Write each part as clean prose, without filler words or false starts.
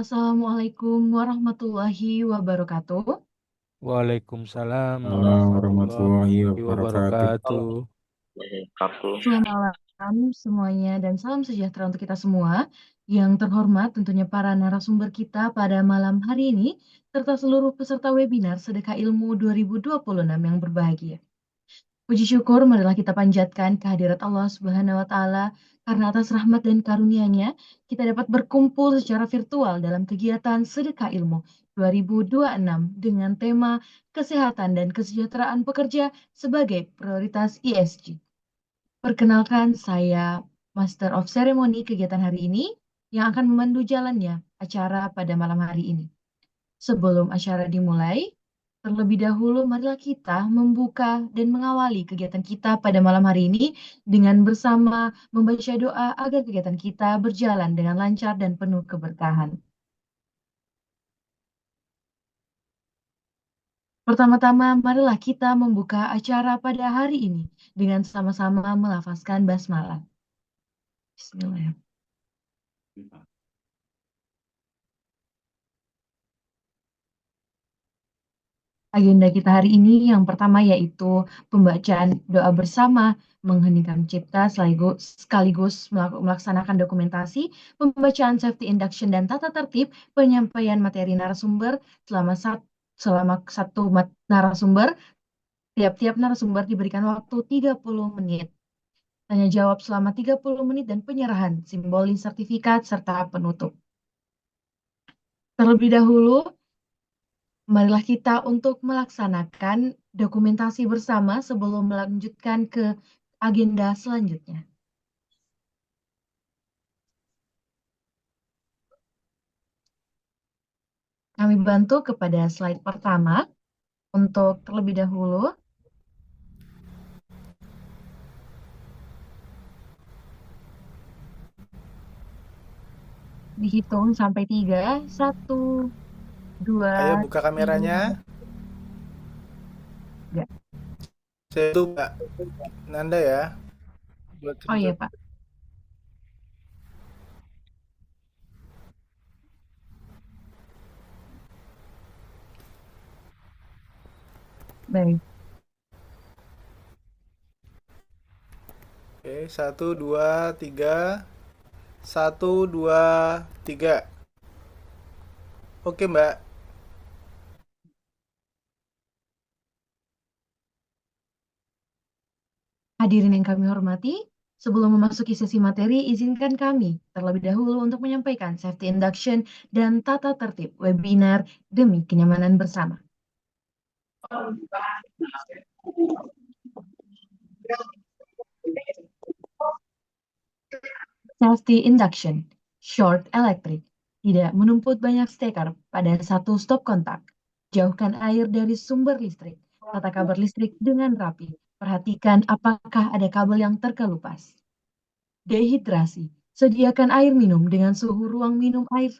Assalamualaikum warahmatullahi wabarakatuh. Waalaikumsalam Assalamualaikum warahmatullahi warahmatullahi wabarakatuh. wabarakatuh. Selamat malam semuanya dan salam sejahtera untuk kita semua. Yang terhormat tentunya para narasumber kita pada malam hari ini, serta seluruh peserta webinar Sedekah Ilmu 2026 yang berbahagia. Puji syukur marilah kita panjatkan kehadirat Allah Subhanahu wa taala karena atas rahmat dan karunia-Nya kita dapat berkumpul secara virtual dalam kegiatan Sedekah Ilmu 2026 dengan tema kesehatan dan kesejahteraan pekerja sebagai prioritas ESG. Perkenalkan saya Master of Ceremony kegiatan hari ini yang akan memandu jalannya acara pada malam hari ini. Sebelum acara dimulai, terlebih dahulu marilah kita membuka dan mengawali kegiatan kita pada malam hari ini dengan bersama membaca doa agar kegiatan kita berjalan dengan lancar dan penuh keberkahan. Pertama-tama, marilah kita membuka acara pada hari ini dengan sama-sama melafazkan basmalah. Bismillahirrahmanirrahim. Agenda kita hari ini yang pertama yaitu pembacaan doa bersama, mengheningkan cipta sekaligus melaksanakan dokumentasi, pembacaan safety induction dan tata tertib, penyampaian materi narasumber selama satu narasumber, tiap-tiap narasumber diberikan waktu 30 menit. Tanya jawab selama 30 menit dan penyerahan simbolis sertifikat serta penutup. Terlebih dahulu, marilah kita untuk melaksanakan dokumentasi bersama sebelum melanjutkan ke agenda selanjutnya. Kami bantu kepada slide pertama untuk terlebih dahulu dihitung sampai 3. 1, 2, Ayo buka 3. kameranya. Ya. Saya itu Pak Nanda ya. Buat Oh iya Pak, baik. Oke, 1, 2, 3. 1, 2, 3. Oke Mbak. Hadirin yang kami hormati, sebelum memasuki sesi materi, izinkan kami terlebih dahulu untuk menyampaikan safety induction dan tata tertib webinar demi kenyamanan bersama. Safety induction, short electric, tidak menumput banyak steker pada satu stop kontak. Jauhkan air dari sumber listrik. Tata kabel listrik dengan rapi. Perhatikan apakah ada kabel yang terkelupas. Dehidrasi, sediakan air minum dengan suhu ruang minum air.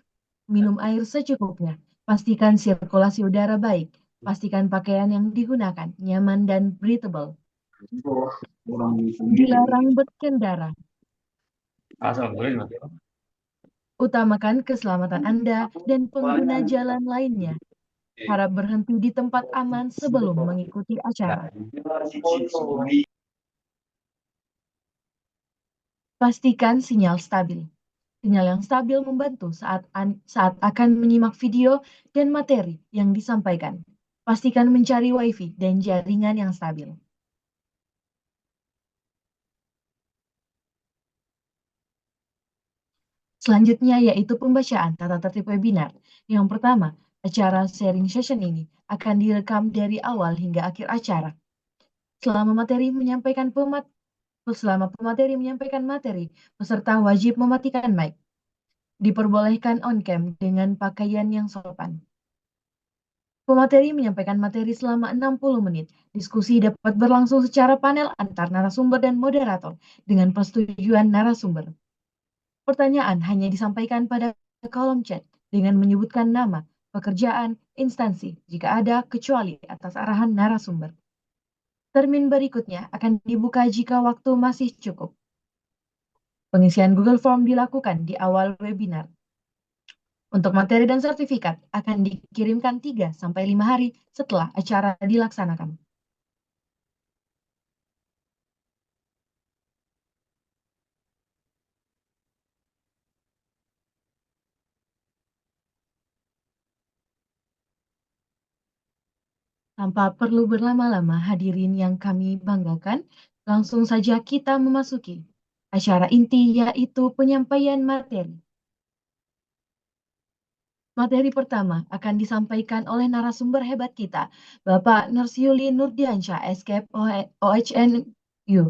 Minum air secukupnya. Pastikan sirkulasi udara baik. Pastikan pakaian yang digunakan nyaman dan breathable. Dilarang berkendara. Utamakan keselamatan Anda dan pengguna jalan lainnya. Harap berhenti di tempat aman sebelum mengikuti acara. Pastikan sinyal stabil. Sinyal yang stabil membantu saat akan menyimak video dan materi yang disampaikan. Pastikan mencari WiFi dan jaringan yang stabil. Selanjutnya yaitu pembacaan tata tertib webinar. Yang pertama, acara sharing session ini akan direkam dari awal hingga akhir acara. Selama pemateri menyampaikan materi, peserta wajib mematikan mic. Diperbolehkan on-cam dengan pakaian yang sopan. Pemateri menyampaikan materi selama 60 menit. Diskusi dapat berlangsung secara panel antar narasumber dan moderator dengan persetujuan narasumber. Pertanyaan hanya disampaikan pada kolom chat dengan menyebutkan nama, pekerjaan, instansi jika ada kecuali atas arahan narasumber. Termin berikutnya akan dibuka jika waktu masih cukup. Pengisian Google Form dilakukan di awal webinar. Untuk materi dan sertifikat akan dikirimkan 3 sampai 5 hari setelah acara dilaksanakan. Tanpa perlu berlama-lama, hadirin yang kami banggakan, langsung saja kita memasuki acara inti, yaitu penyampaian materi. Materi pertama akan disampaikan oleh narasumber hebat kita, Bapak Narsiuli Nurdiansyah, Escape OHNU.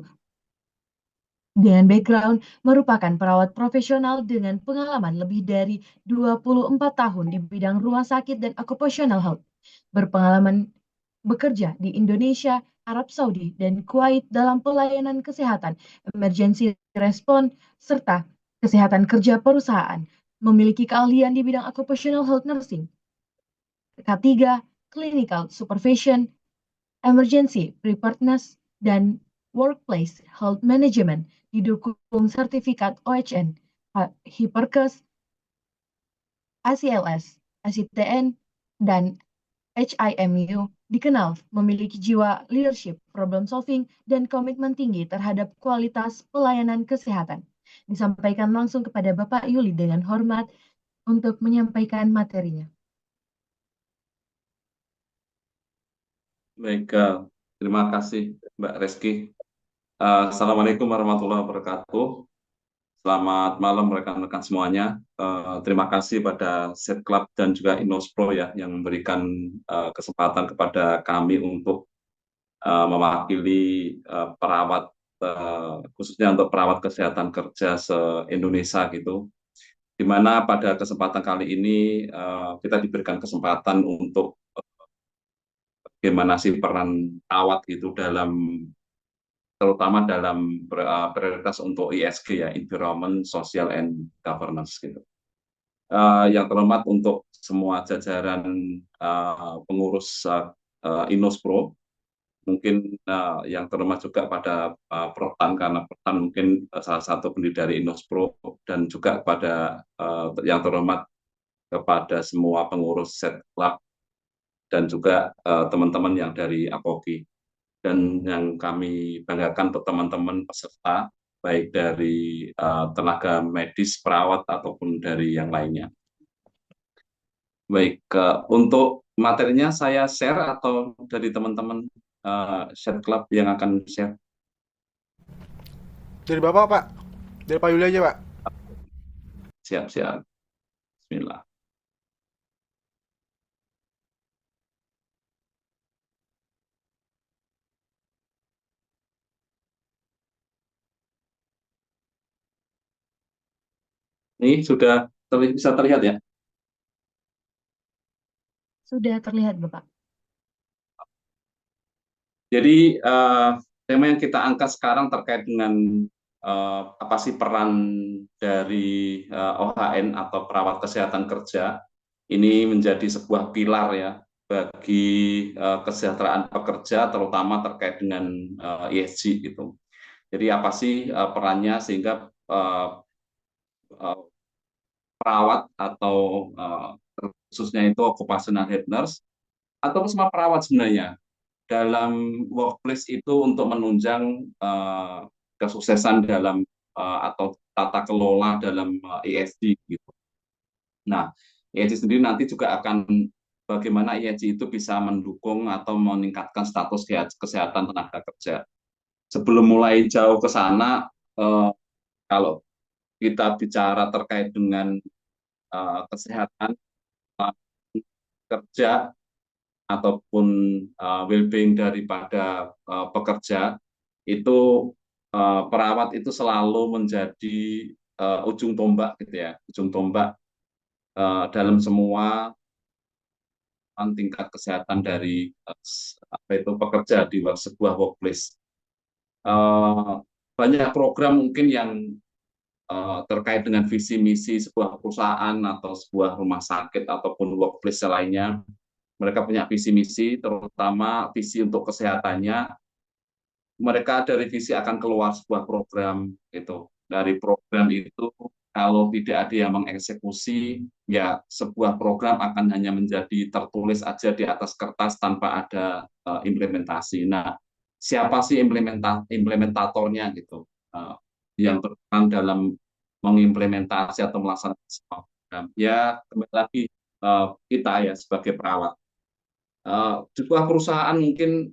Dengan background merupakan perawat profesional dengan pengalaman lebih dari 24 tahun di bidang rumah sakit dan occupational health. Berpengalaman bekerja di Indonesia, Arab Saudi, dan Kuwait dalam pelayanan kesehatan, emergency response, serta kesehatan kerja perusahaan. Memiliki keahlian di bidang occupational health nursing. Ketiga, clinical supervision, emergency preparedness, dan workplace health management didukung sertifikat OHN, Hiperkes, ACLS, ACTN, dan HIMU. Dikenal memiliki jiwa leadership, problem solving, dan komitmen tinggi terhadap kualitas pelayanan kesehatan. Disampaikan langsung kepada Bapak Yuli dengan hormat untuk menyampaikan materinya. Baik, terima kasih Mbak Reski. Assalamualaikum warahmatullahi wabarakatuh. Selamat malam rekan-rekan semuanya. Terima kasih pada Set Club dan juga Innospro ya yang memberikan kesempatan kepada kami untuk mewakili perawat, khususnya untuk perawat kesehatan kerja se-Indonesia gitu. Di mana pada kesempatan kali ini kita diberikan kesempatan untuk bagaimana sih peran perawat gitu dalam, terutama dalam prioritas untuk ESG ya, Environment, Social, and Governance gitu. Yang terhormat untuk semua jajaran pengurus Innospro, mungkin yang terhormat juga pada Prof Tan, karena Prof Tan mungkin salah satu pendiri dari Innospro, dan juga pada yang terhormat kepada semua pengurus Set Club dan juga teman-teman yang dari APOGI. Dan yang kami banggakan untuk teman-teman peserta, baik dari tenaga medis, perawat, ataupun dari yang lainnya. Baik, untuk materinya saya share atau dari teman-teman Share Club yang akan share? Dari Bapak, Pak. Dari Pak Yuli aja, Pak. Siap-siap. Bismillah. Ini sudah bisa terlihat ya? Sudah terlihat, Bapak. Jadi tema yang kita angkat sekarang terkait dengan apa sih peran dari OHN atau perawat kesehatan kerja. Ini menjadi sebuah pilar ya bagi kesejahteraan pekerja, terutama terkait dengan ESG gitu. Jadi apa sih perannya sehingga perawat atau khususnya itu occupational health nurse atau semua perawat sebenarnya dalam workplace itu untuk menunjang kesuksesan dalam atau tata kelola dalam ESG gitu. Nah, ESG sendiri nanti juga akan bagaimana ESG itu bisa mendukung atau meningkatkan status kesehatan tenaga kerja. Sebelum mulai jauh ke sana, kalau kita bicara terkait dengan kesehatan kerja ataupun well-being daripada pekerja, itu perawat itu selalu menjadi ujung tombak gitu ya, ujung tombak dalam semua tingkat kesehatan dari apa itu pekerja di sebuah workplace. Banyak program mungkin yang terkait dengan visi misi sebuah perusahaan atau sebuah rumah sakit ataupun workplace lainnya. Mereka punya visi misi, terutama visi untuk kesehatannya. Mereka dari visi akan keluar sebuah program gitu. Dari program itu kalau tidak ada yang mengeksekusi, ya sebuah program akan hanya menjadi tertulis aja di atas kertas tanpa ada implementasi. Nah, siapa sih implementatornya gitu, yang berperan dalam mengimplementasi atau melaksanakan sebuah program? Ya, kembali lagi kita ya sebagai perawat. Di sebuah perusahaan mungkin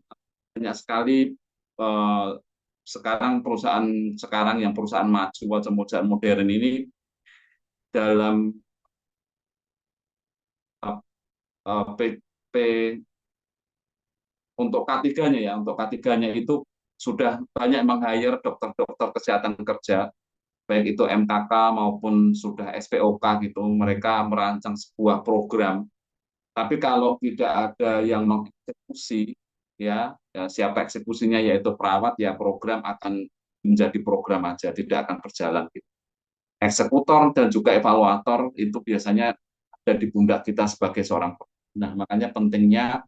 banyak sekali eh, sekarang perusahaan sekarang yang perusahaan maju atau modern ini dalam PP untuk K3-nya ya, untuk K3-nya itu sudah banyak meng-hire dokter-dokter kesehatan kerja, baik itu MKK maupun sudah SPOK gitu, mereka merancang sebuah program. Tapi kalau tidak ada yang mengeksekusi, ya siapa eksekusinya yaitu perawat, ya program akan menjadi program aja, tidak akan berjalan gitu. Eksekutor dan juga evaluator itu biasanya ada di pundak kita sebagai seorang. Nah, makanya pentingnya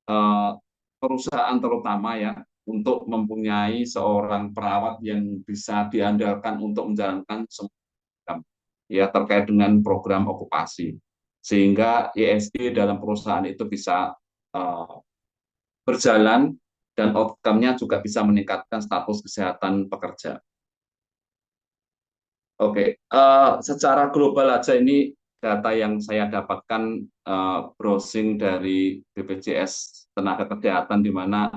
eh, perusahaan terutama ya untuk mempunyai seorang perawat yang bisa diandalkan untuk menjalankan semua program ya terkait dengan program okupasi sehingga ESG dalam perusahaan itu bisa uh, berjalan dan outcome-nya juga bisa meningkatkan status kesehatan pekerja. Oke, secara global aja ini data yang saya dapatkan browsing dari BPJS Tenaga Kesehatan di mana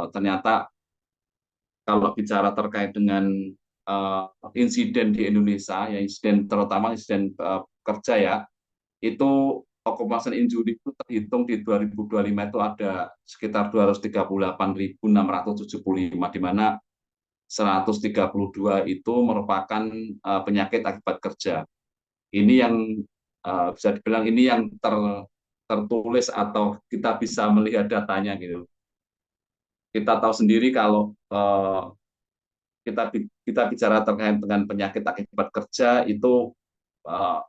ternyata kalau bicara terkait dengan insiden di Indonesia, ya insiden terutama insiden kerja ya, itu occupational injury itu terhitung di 2025 itu ada sekitar 238.675 di mana 132 itu merupakan penyakit akibat kerja. Ini yang bisa dibilang ini yang tertulis atau kita bisa melihat datanya gitu. Kita tahu sendiri kalau kita bicara terkait dengan penyakit akibat kerja itu uh,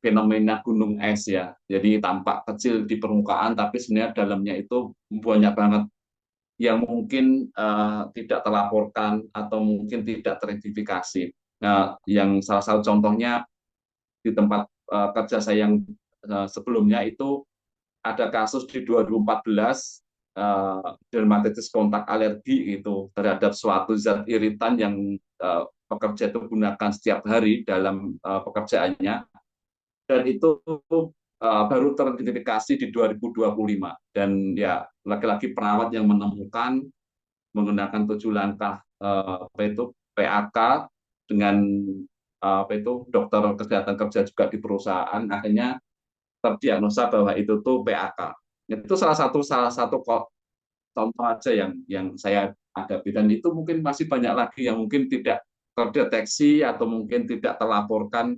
fenomena gunung es ya. Jadi tampak kecil di permukaan tapi sebenarnya dalamnya itu banyak banget yang mungkin tidak terlaporkan atau mungkin tidak teridentifikasi. Nah, yang salah satu contohnya di tempat kerja saya yang sebelumnya itu ada kasus di 2014 dermatitis kontak alergi itu terhadap suatu zat iritan yang pekerja itu gunakan setiap hari dalam pekerjaannya dan itu baru teridentifikasi di 2025 dan ya laki-laki perawat yang menemukan menggunakan 7 langkah apa itu PAK dengan apa itu dokter kesehatan kerja juga di perusahaan akhirnya terdiagnosa bahwa itu tuh PAK. Itu salah satu contoh aja yang saya hadapi dan itu mungkin masih banyak lagi yang mungkin tidak terdeteksi atau mungkin tidak terlaporkan.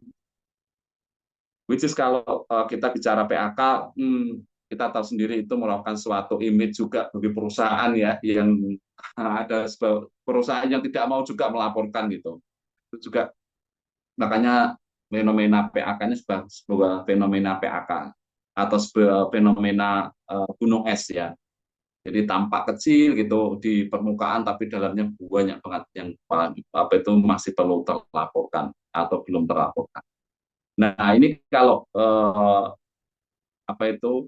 Which is kalau kita bicara PAK, kita tahu sendiri itu merupakan suatu image juga bagi perusahaan ya yang ada perusahaan yang tidak mau juga melaporkan gitu. Itu juga makanya fenomena PAK ini sebuah fenomena PAK atau sebuah fenomena gunung es ya. Jadi tampak kecil gitu di permukaan tapi dalamnya banyak banget yang apa itu masih perlu terlaporkan atau belum terlaporkan. Nah, ini kalau apa itu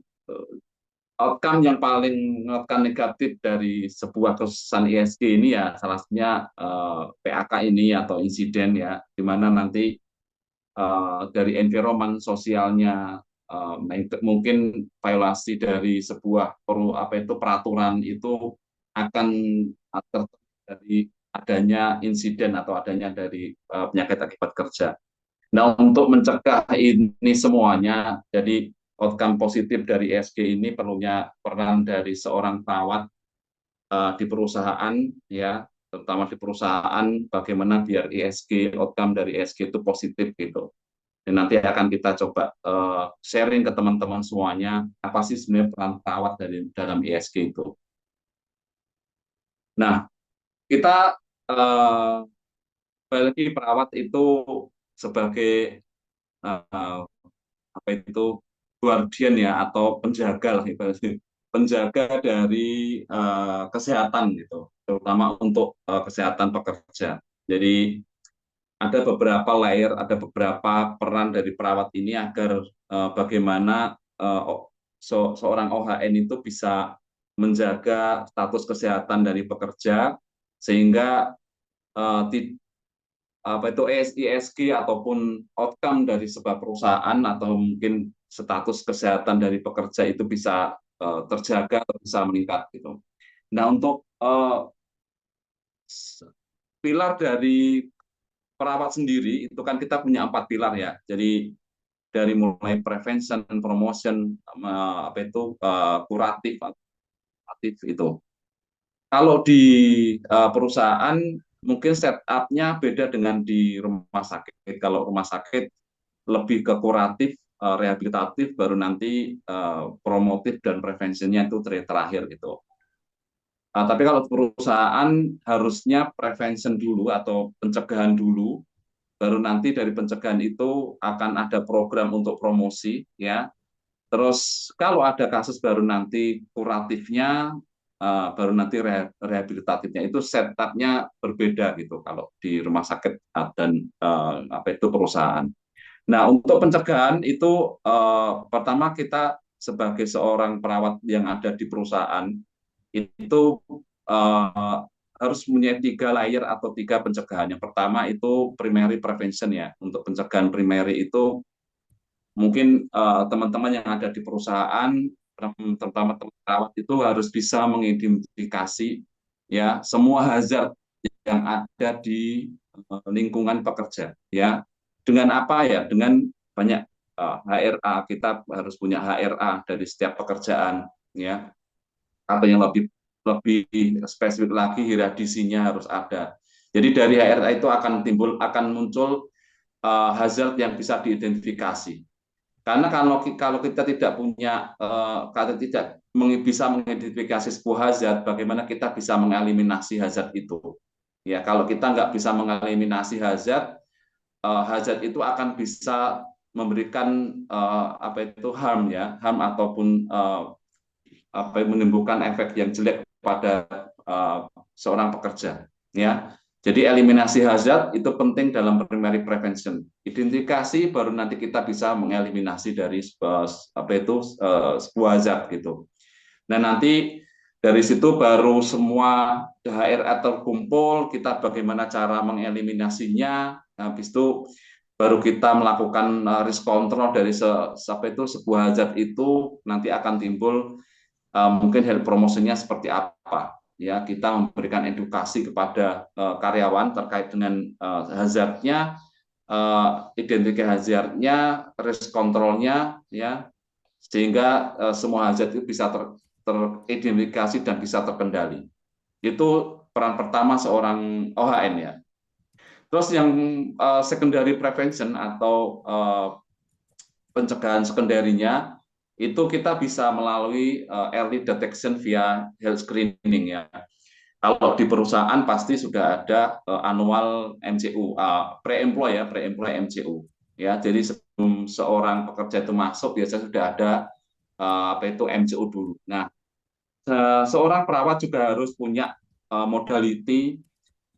outcome yang paling outcome negatif dari sebuah keputusan ISG ini ya salah satunya PAK ini atau insiden ya, di mana nanti dari environment sosialnya mungkin violasi dari sebuah apa itu peraturan itu akan dari adanya insiden atau adanya dari penyakit akibat kerja. Nah, untuk mencegah ini semuanya, jadi outcome positif dari ESG ini perlunya peran dari seorang perawat di perusahaan, ya, terutama di perusahaan, bagaimana biar ESG, outcome dari ESG itu positif gitu. Dan nanti akan kita coba sharing ke teman-teman semuanya, apa sih sebenarnya peran perawat dari dalam ESG itu. Nah, kita bagi perawat itu sebagai apa itu guardian ya atau penjaga lah ibaratnya penjaga dari kesehatan gitu terutama untuk kesehatan pekerja. Jadi ada beberapa layer, ada beberapa peran dari perawat ini agar bagaimana seorang OHN itu bisa menjaga status kesehatan dari pekerja sehingga apa itu ESG ataupun outcome dari sebuah perusahaan atau mungkin status kesehatan dari pekerja itu bisa terjaga atau bisa meningkat gitu. Nah, untuk pilar dari perawat sendiri itu kan kita punya 4 pilar ya. Jadi dari mulai prevention, promotion, apa itu kuratif, aktif itu. Kalau di perusahaan mungkin setup-nya beda dengan di rumah sakit. Kalau rumah sakit lebih ke kuratif, rehabilitatif, baru nanti promotif dan prevensinya itu terakhir gitu. Tapi kalau perusahaan harusnya prevention dulu atau pencegahan dulu, baru nanti dari pencegahan itu akan ada program untuk promosi ya. Terus kalau ada kasus baru nanti kuratifnya, baru nanti rehabilitatifnya itu setupnya berbeda gitu kalau di rumah sakit dan apa itu perusahaan. Nah, untuk pencegahan itu pertama kita sebagai seorang perawat yang ada di perusahaan itu uh, harus punya 3 layer atau 3 pencegahan. Yang pertama itu primary prevention ya. Untuk pencegahan primary itu mungkin teman-teman yang ada di perusahaan, terutama teman perawat itu harus bisa mengidentifikasi ya semua hazard yang ada di lingkungan pekerja ya. Dengan apa ya? Dengan banyak HRA, kita harus punya HRA dari setiap pekerjaan ya. Atau yang lebih lebih spesifik lagi hierarkisinya harus ada. Jadi dari HRA itu akan muncul hazard yang bisa diidentifikasi. Karena kalau kita tidak punya kalau tidak bisa mengidentifikasi sebuah hazard, bagaimana kita bisa mengeliminasi hazard itu? Ya, kalau kita nggak bisa mengeliminasi hazard, hazard itu akan bisa memberikan apa itu harm ataupun apa menimbulkan efek yang jelek pada seorang pekerja ya. Jadi eliminasi hazard itu penting dalam primary prevention. Identifikasi baru nanti kita bisa mengeliminasi dari apa itu sebuah hazard gitu. Nah, nanti dari situ baru semua HRA terkumpul, kita bagaimana cara mengeliminasinya. Habis itu baru kita melakukan risk control dari sebuah hazard itu nanti akan timbul mungkin health promosinya seperti apa ya, kita memberikan edukasi kepada karyawan terkait dengan hazardnya, identifikasi hazardnya, risk controlnya ya, sehingga semua hazard itu bisa teridentifikasi dan bisa terkendali. Itu peran pertama seorang OHN ya. Terus yang secondary prevention atau pencegahan sekunderinya itu kita bisa melalui early detection via health screening ya. Kalau di perusahaan pasti sudah ada annual MCU, pre-employ MCU ya. Jadi sebelum seorang pekerja itu masuk biasanya sudah ada apa itu MCU dulu. Nah, seorang perawat juga harus punya modality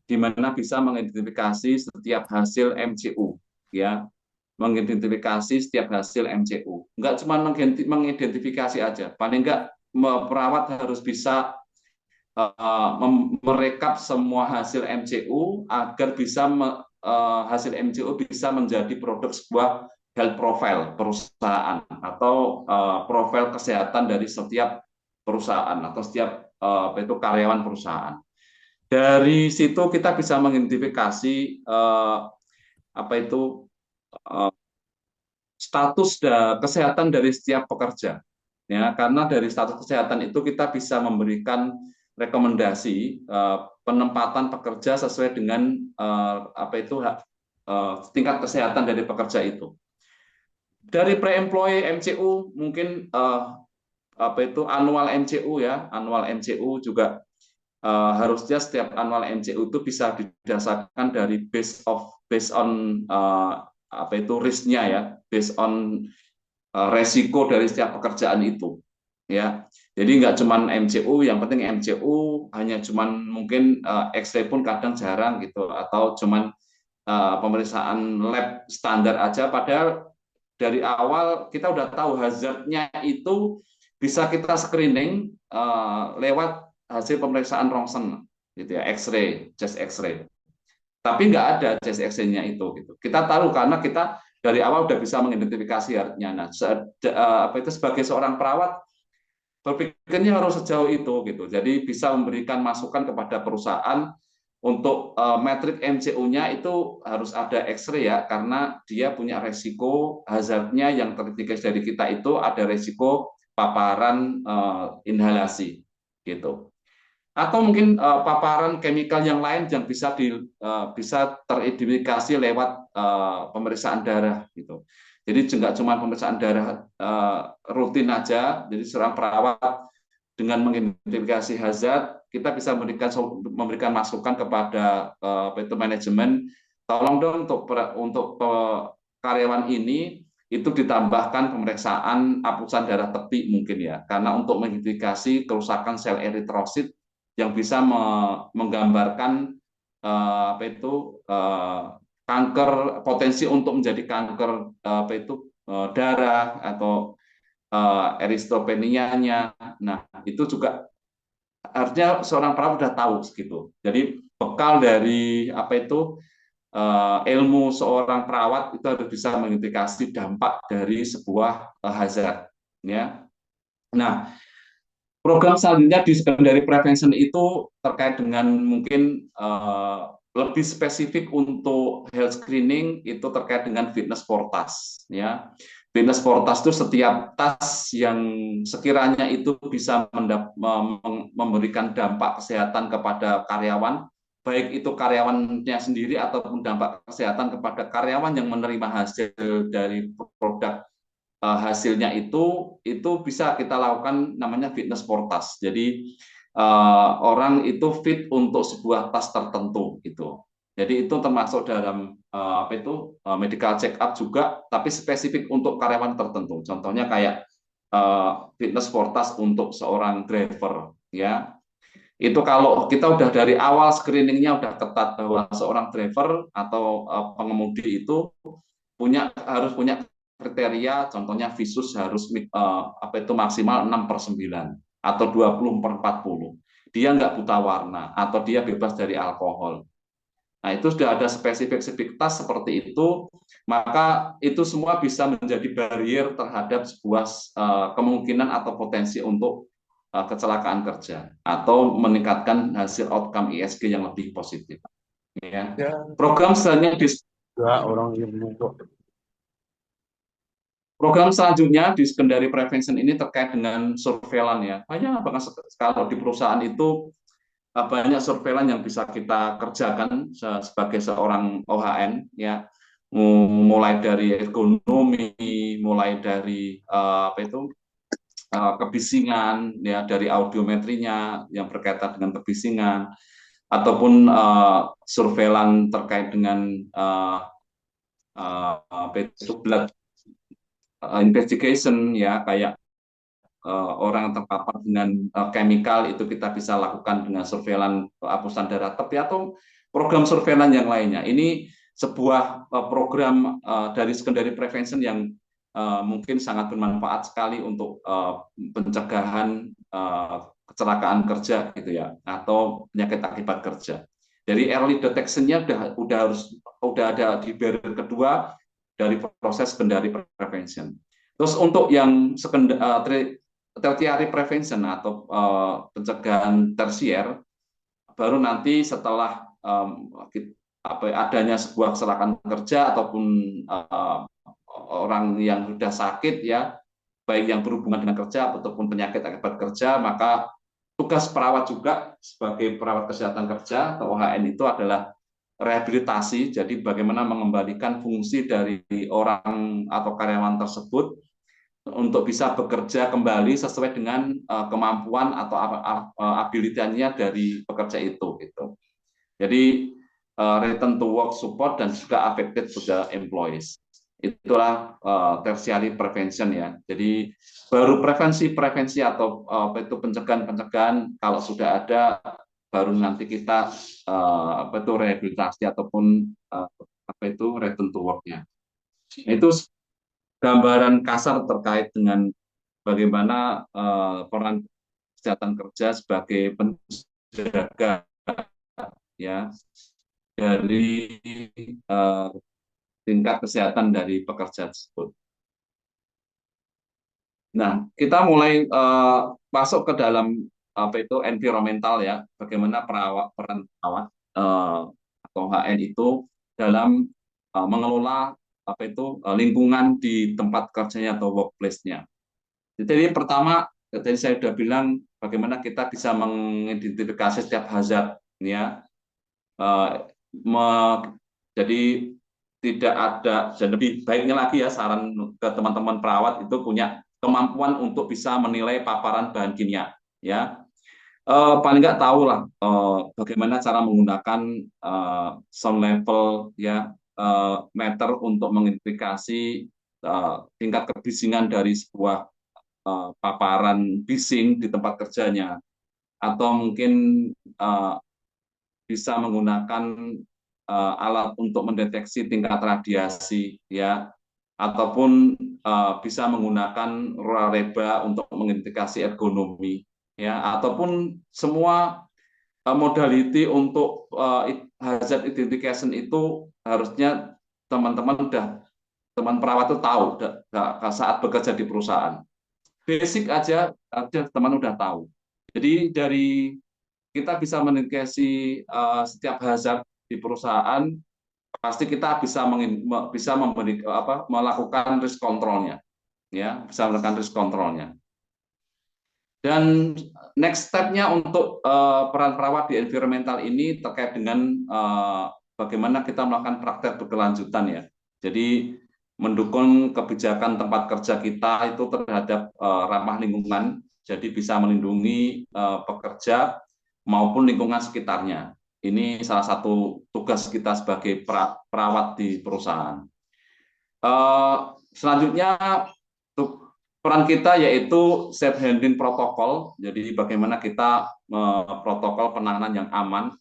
di mana bisa mengidentifikasi setiap hasil MCU ya, mengidentifikasi setiap hasil MCU. Enggak cuma mengidentifikasi aja, paling enggak perawat harus bisa merekap semua hasil MCU agar bisa hasil MCU bisa menjadi produk sebuah health profile perusahaan atau profil kesehatan dari setiap perusahaan atau setiap itu karyawan perusahaan. Dari situ kita bisa mengidentifikasi apa itu status kesehatan dari setiap pekerja ya, karena dari status kesehatan itu kita bisa memberikan rekomendasi penempatan pekerja sesuai dengan apa itu tingkat kesehatan dari pekerja itu. Dari pre-employee MCU mungkin apa itu annual MCU ya, annual MCU juga harusnya setiap annual MCU itu bisa didasarkan dari based on apa itu risknya ya, based on resiko dari setiap pekerjaan itu ya. Jadi nggak cuma MCU, yang penting MCU hanya cuman mungkin X-ray pun kadang jarang gitu, atau cuman pemeriksaan lab standar aja, padahal dari awal kita udah tahu hazardnya itu bisa kita screening lewat hasil pemeriksaan rongsen, gitu ya, X-ray, chest X-ray. Tapi nggak ada chest X-ray-nya itu, gitu. Kita tahu karena kita dari awal udah bisa mengidentifikasi hazardnya. Nah, apa itu sebagai seorang perawat berpikirnya harus sejauh itu, gitu. Jadi bisa memberikan masukan kepada perusahaan untuk metrik MCU-nya itu harus ada X-ray ya, karena dia punya resiko hazardnya yang terindikasi dari kita itu ada resiko paparan inhalasi, gitu. Atau mungkin paparan chemical yang lain yang bisa teridentifikasi lewat pemeriksaan darah, gitu. Jadi nggak cuma pemeriksaan darah rutin aja. Jadi seorang perawat dengan mengidentifikasi hazard, kita bisa memberikan masukan kepada manajemen, tolong dong untuk karyawan ini itu ditambahkan pemeriksaan apusan darah tepi mungkin ya, karena untuk mengidentifikasi kerusakan sel eritrosit yang bisa menggambarkan kanker, potensi untuk menjadi kanker darah atau eristopenianya. Nah, itu juga artinya seorang perawat sudah tahu segitu. Jadi bekal dari ilmu seorang perawat itu harus bisa mengidentifikasi dampak dari sebuah hazard, ya. Nah, program selanjutnya di secondary prevention itu terkait dengan mungkin lebih spesifik untuk health screening, itu terkait dengan fitness for task, ya. Fitness for task itu setiap tas yang sekiranya itu bisa memberikan dampak kesehatan kepada karyawan, baik itu karyawannya sendiri ataupun dampak kesehatan kepada karyawan yang menerima hasil dari produk hasilnya itu bisa kita lakukan namanya fitness for task. Jadi orang itu fit untuk sebuah tas tertentu gitu. Jadi itu termasuk dalam medical check up juga, tapi spesifik untuk karyawan tertentu. Contohnya kayak fitness for task untuk seorang driver, ya. Itu kalau kita udah dari awal screeningnya udah ketat bahwa seorang driver atau pengemudi itu harus punya kriteria, contohnya visus harus maksimal 6/9 atau 20/40. Dia nggak buta warna atau dia bebas dari alkohol. Nah, itu sudah ada spesifikasitas seperti itu, maka itu semua bisa menjadi barrier terhadap sebuah kemungkinan atau potensi untuk kecelakaan kerja atau meningkatkan hasil outcome ISG yang lebih positif. Ya. Program selanjutnya Program selanjutnya di secondary prevention ini terkait dengan surveillance ya. Banyak banget kalau di perusahaan itu banyak surveillance yang bisa kita kerjakan sebagai seorang OHN ya. Mulai dari ergonomi, mulai dari kebisingan ya, dari audiometrinya yang berkaitan dengan kebisingan, ataupun surveillance terkait dengan blood investigation ya, kayak orang yang terpapar dengan chemical itu kita bisa lakukan dengan surveillance apusan darah tepi atau program surveillance yang lainnya. Ini sebuah program dari secondary prevention yang mungkin sangat bermanfaat sekali untuk pencegahan kecelakaan kerja gitu ya, atau penyakit akibat kerja. Jadi early detection-nya udah ada di barrier kedua dari proses secondary prevention. Terus untuk yang tertiary prevention atau pencegahan tersier, baru nanti setelah adanya sebuah kecelakaan kerja ataupun orang yang sudah sakit ya, baik yang berhubungan dengan kerja ataupun penyakit akibat kerja, maka tugas perawat juga sebagai perawat kesehatan kerja atau OHN itu adalah rehabilitasi. Jadi bagaimana mengembalikan fungsi dari orang atau karyawan tersebut untuk bisa bekerja kembali sesuai dengan kemampuan atau abilitasnya dari pekerja itu gitu. Jadi return to work support dan juga affected to the employees. Itulah tertiary prevention ya. Jadi baru prevensi atau itu pencegahan kalau sudah ada, baru nanti kita rehabilitasi ataupun return to work-nya. Itu gambaran kasar terkait dengan bagaimana peran kesehatan kerja sebagai penjaga ya dari uh, tingkat kesehatan dari pekerja tersebut. Nah, kita mulai masuk ke dalam environmental ya, bagaimana peran perawat atau HN itu dalam mengelola lingkungan di tempat kerjanya atau workplace-nya. Jadi pertama, tadi saya sudah bilang bagaimana kita bisa mengidentifikasi setiap hazard ya. Jadi tidak ada, dan lebih baiknya lagi ya saran ke teman-teman perawat itu punya kemampuan untuk bisa menilai paparan bahan kimia ya. Paling nggak tahu lah bagaimana cara menggunakan sound level ya, meter untuk mengidentifikasi tingkat kebisingan dari sebuah paparan bising di tempat kerjanya, atau mungkin bisa menggunakan alat untuk mendeteksi tingkat radiasi ya, ataupun bisa menggunakan raba untuk mengidentifikasi ergonomi ya, ataupun semua modality untuk hazard identification itu harusnya teman perawat itu tahu saat bekerja di perusahaan. Basic aja teman udah tahu. Jadi dari kita bisa mendeteksi setiap hazard di perusahaan, pasti kita bisa melakukan risk control-nya ya, bisa melakukan risk control-nya. Dan next step-nya untuk peran perawat di environmental ini terkait dengan bagaimana kita melakukan praktek berkelanjutan ya. Jadi mendukung kebijakan tempat kerja kita itu terhadap ramah lingkungan, jadi bisa melindungi pekerja maupun lingkungan sekitarnya. Ini salah satu tugas kita sebagai perawat di perusahaan. Selanjutnya peran kita yaitu safe handling protokol. Jadi bagaimana kita protokol penanganan yang aman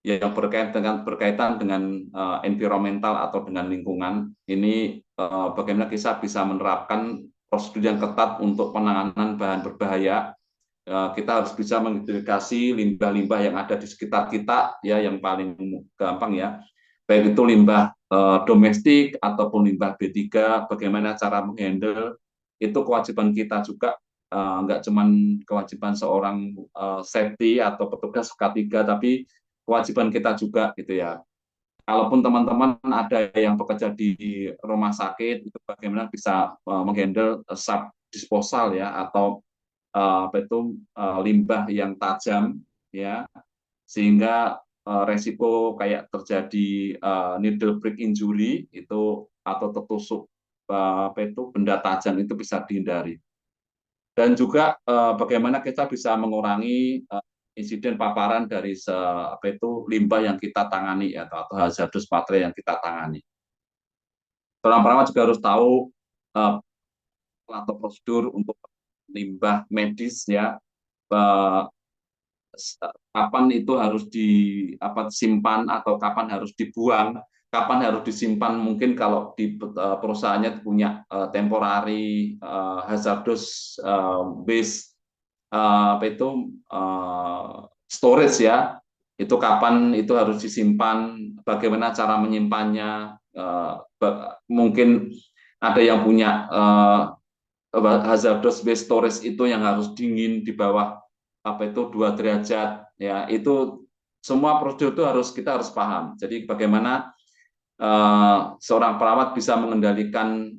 yang berkaitan dengan environmental atau dengan lingkungan. Ini bagaimana kita bisa menerapkan prosedur yang ketat untuk penanganan bahan berbahaya. Kita harus bisa mengidentifikasi limbah-limbah yang ada di sekitar kita ya, yang paling gampang ya, baik itu limbah domestik ataupun limbah B3, bagaimana cara menghandle itu kewajiban kita juga, nggak cuma kewajiban seorang safety atau petugas K3, tapi kewajiban kita juga gitu ya. Kalaupun teman-teman ada yang bekerja di rumah sakit, itu bagaimana bisa menghandle sub disposal ya, atau limbah yang tajam ya, sehingga resiko kayak terjadi needle prick injury itu atau tertusuk benda tajam itu bisa dihindari. Dan juga bagaimana kita bisa mengurangi insiden paparan dari limbah yang kita tangani ya, atau hazardous material yang kita tangani. Seorang perawat juga harus tahu atau prosedur untuk limbah medis ya, kapan itu harus disimpan atau kapan harus dibuang, kapan harus disimpan. Mungkin kalau di perusahaannya punya temporary hazardous waste storage ya, itu kapan itu harus disimpan, bagaimana cara menyimpannya. Mungkin ada yang punya hazardous waste storage itu yang harus dingin di bawah 2 derajat ya, itu semua prosedur itu kita harus paham. Jadi bagaimana seorang perawat bisa mengendalikan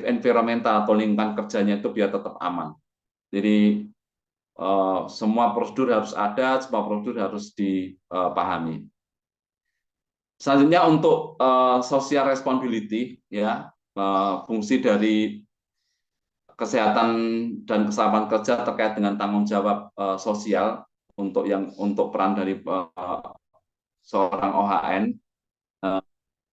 environmental atau lingkungan kerjanya itu biar tetap aman. Jadi semua prosedur harus ada, semua prosedur harus dipahami. Selanjutnya untuk social responsibility ya, fungsi dari kesehatan dan keselamatan kerja terkait dengan tanggung jawab sosial untuk peran dari seorang OHN.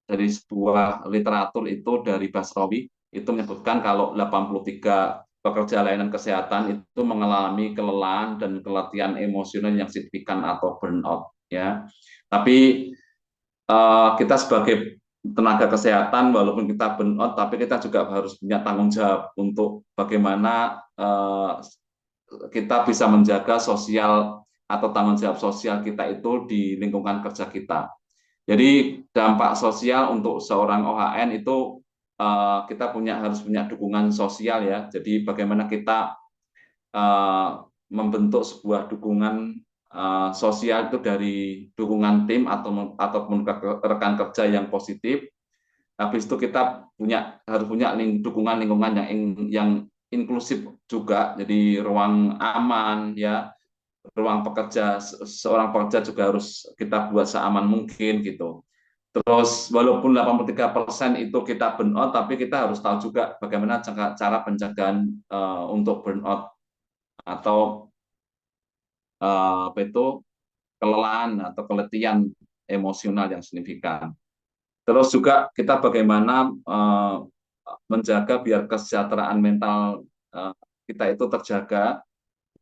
Dari sebuah literatur itu dari Basrawi itu menyebutkan kalau 83 pekerja layanan kesehatan itu mengalami kelelahan dan keletihan emosional yang signifikan atau burnout ya. Tapi kita sebagai tenaga kesehatan, walaupun kita burnout, tapi kita juga harus punya tanggung jawab untuk bagaimana kita bisa menjaga sosial atau tanggung jawab sosial kita itu di lingkungan kerja kita. Jadi dampak sosial untuk seorang OHN itu kita harus punya dukungan sosial ya. Jadi bagaimana kita uh, membentuk sebuah dukungan sosial itu dari dukungan tim ataupun rekan kerja yang positif. Habis itu kita harus punya dukungan lingkungan yang inklusif juga, jadi ruang aman ya, ruang pekerja, seorang pekerja juga harus kita buat seaman mungkin gitu. Terus walaupun 83% itu kita burnout, tapi kita harus tahu juga bagaimana cara pencegahan untuk burnout atau apa itu kelelahan atau keletihan emosional yang signifikan. Terus juga kita bagaimana menjaga biar kesejahteraan mental kita itu terjaga,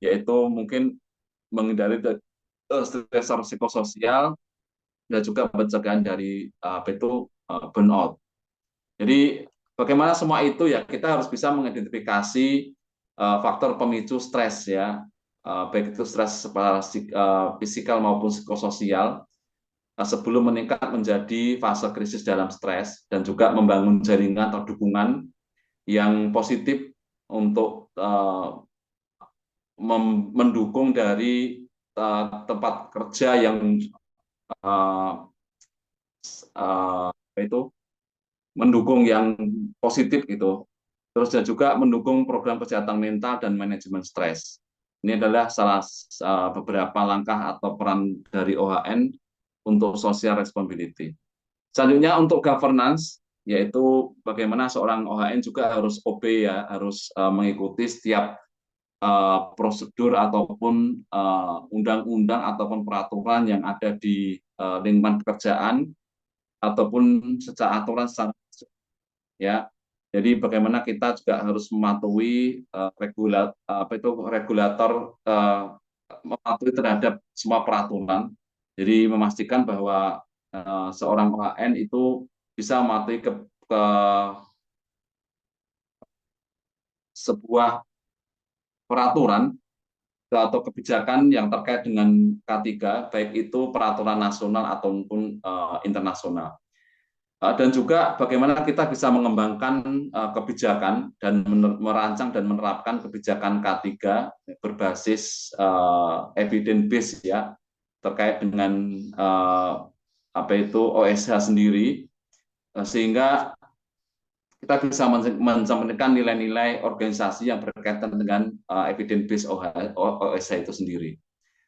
yaitu mungkin menghindari stresor psikososial dan juga pencegahan dari apa itu burnout. Jadi bagaimana semua itu ya kita harus bisa mengidentifikasi faktor pemicu stres ya, baik itu stres secara fisikal maupun psikososial sebelum meningkat menjadi fase krisis dalam stres, dan juga membangun jaringan atau dukungan yang positif untuk mendukung dari tempat kerja yang itu mendukung yang positif gitu. Terus juga mendukung program kesehatan mental dan manajemen stres. Ini adalah beberapa langkah atau peran dari OHN untuk social responsibility. Selanjutnya untuk governance, yaitu bagaimana seorang OHN juga harus OB ya, harus mengikuti setiap prosedur ataupun undang-undang ataupun peraturan yang ada di lingkungan pekerjaan ataupun secara aturan ya. Jadi bagaimana kita juga harus mematuhi regulator mematuhi terhadap semua peraturan. Jadi memastikan bahwa seorang OHN itu bisa mematuhi ke sebuah peraturan atau kebijakan yang terkait dengan K3, baik itu peraturan nasional ataupun internasional. Dan juga bagaimana kita bisa mengembangkan kebijakan dan merancang dan menerapkan kebijakan K3 berbasis evidence base ya, terkait dengan apa itu OSH sendiri, sehingga kita bisa mencerminkan nilai-nilai organisasi yang berkaitan dengan evidence base OSH itu sendiri.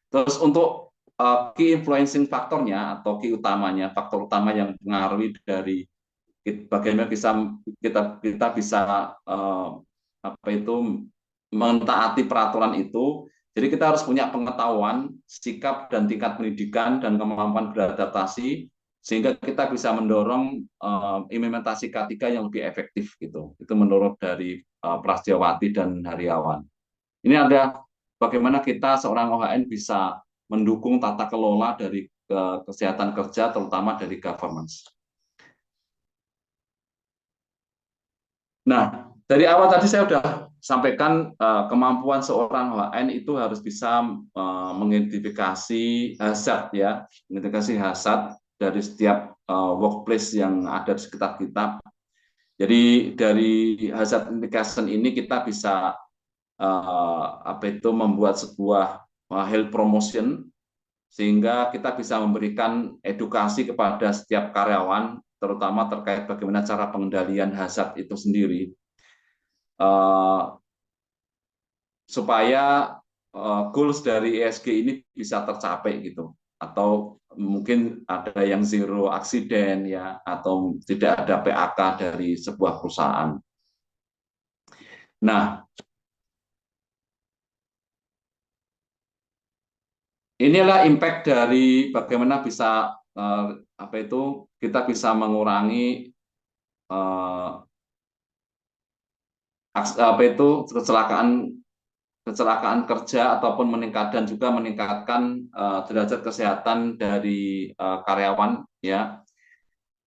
Terus untuk key influencing faktornya atau key utamanya, faktor utama yang mengaruhi dari bagaimana kita bisa apa itu mentaati peraturan itu. Jadi kita harus punya pengetahuan, sikap dan tingkat pendidikan dan kemampuan beradaptasi sehingga kita bisa mendorong implementasi K3 yang lebih efektif gitu. Itu menurut dari Prastyawati dan Haryawan. Ini ada bagaimana kita seorang OHN bisa mendukung tata kelola dari kesehatan kerja, terutama dari governance. Nah, dari awal tadi saya sudah sampaikan kemampuan seorang OHN itu harus bisa mengidentifikasi hazard ya, mengidentifikasi hazard dari setiap workplace yang ada di sekitar kita. Jadi dari hazard indication ini kita bisa apa itu membuat sebuah health promotion sehingga kita bisa memberikan edukasi kepada setiap karyawan terutama terkait bagaimana cara pengendalian hazard itu sendiri supaya goals dari ESG ini bisa tercapai gitu, atau mungkin ada yang zero accident ya, atau tidak ada PHK dari sebuah perusahaan. Nah, inilah impact dari bagaimana bisa apa itu kita bisa mengurangi apa itu kecelakaan kerja ataupun meningkatkan derajat kesehatan dari karyawan ya.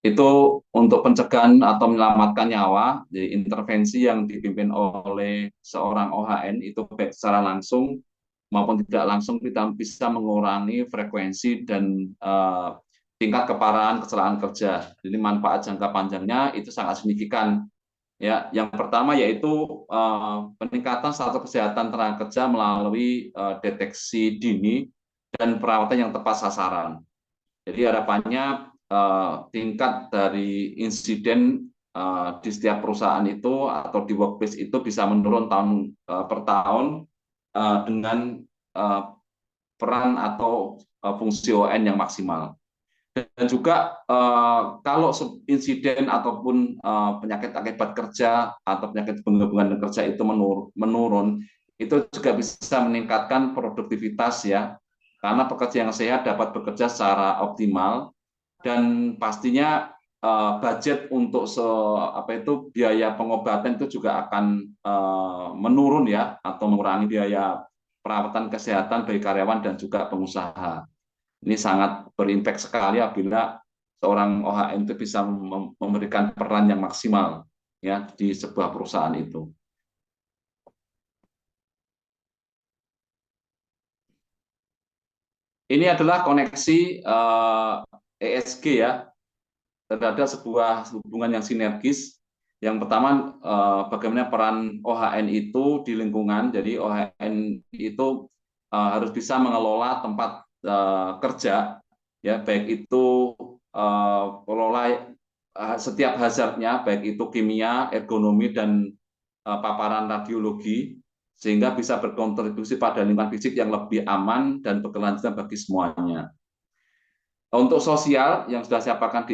itu untuk pencegahan atau menyelamatkan nyawa, jadi intervensi yang dipimpin oleh seorang OHN itu baik secara langsung maupun tidak langsung kita bisa mengurangi frekuensi dan tingkat keparahan kecelakaan kerja. Jadi manfaat jangka panjangnya itu sangat signifikan. Ya, yang pertama yaitu peningkatan status kesehatan tenaga kerja melalui deteksi dini dan perawatan yang tepat sasaran. Jadi harapannya tingkat dari insiden di setiap perusahaan itu atau di workplace itu bisa menurun tahun per tahun dengan uh, peran atau fungsi ON yang maksimal. Dan juga kalau insiden ataupun penyakit akibat kerja atau penyakit berhubungan dengan kerja itu menurun, itu juga bisa meningkatkan produktivitas ya, karena pekerja yang sehat dapat bekerja secara optimal dan pastinya budget untuk biaya pengobatan itu juga akan menurun ya atau mengurangi biaya perawatan kesehatan bagi karyawan dan juga pengusaha. Ini sangat berimpact sekali apabila seorang OHM itu bisa memberikan peran yang maksimal ya di sebuah perusahaan itu. Ini adalah koneksi ESG ya terhadap sebuah hubungan yang sinergis. Yang pertama, bagaimana peran OHN itu di lingkungan. Jadi OHN itu harus bisa mengelola tempat kerja, ya baik itu kelola setiap hazardnya, baik itu kimia, ergonomi dan paparan radiologi, sehingga bisa berkontribusi pada lingkungan fisik yang lebih aman dan berkelanjutan bagi semuanya. Untuk sosial yang sudah saya paparkan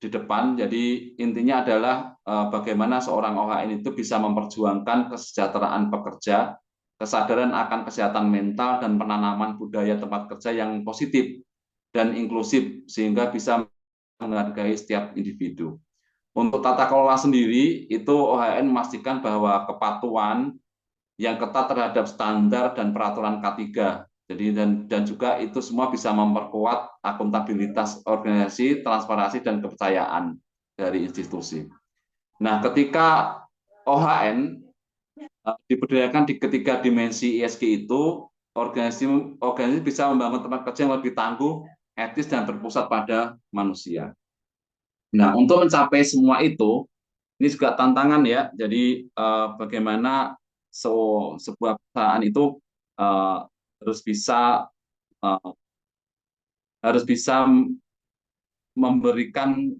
di depan, jadi intinya adalah bagaimana seorang OHN itu bisa memperjuangkan kesejahteraan pekerja, kesadaran akan kesehatan mental, dan penanaman budaya tempat kerja yang positif dan inklusif, sehingga bisa menghargai setiap individu. Untuk tata kelola sendiri, itu OHN memastikan bahwa kepatuhan yang ketat terhadap standar dan peraturan K3. Jadi dan juga itu semua bisa memperkuat akuntabilitas organisasi, transparansi dan kepercayaan dari institusi. Nah, ketika OHN diberdayakan di ketiga dimensi ESG itu, organisasi bisa membangun tempat kerja yang lebih tangguh, etis dan berpusat pada manusia. Nah, untuk mencapai semua itu, ini juga tantangan ya. Jadi bagaimana sebuah perusahaan itu uh, harus bisa uh, harus bisa memberikan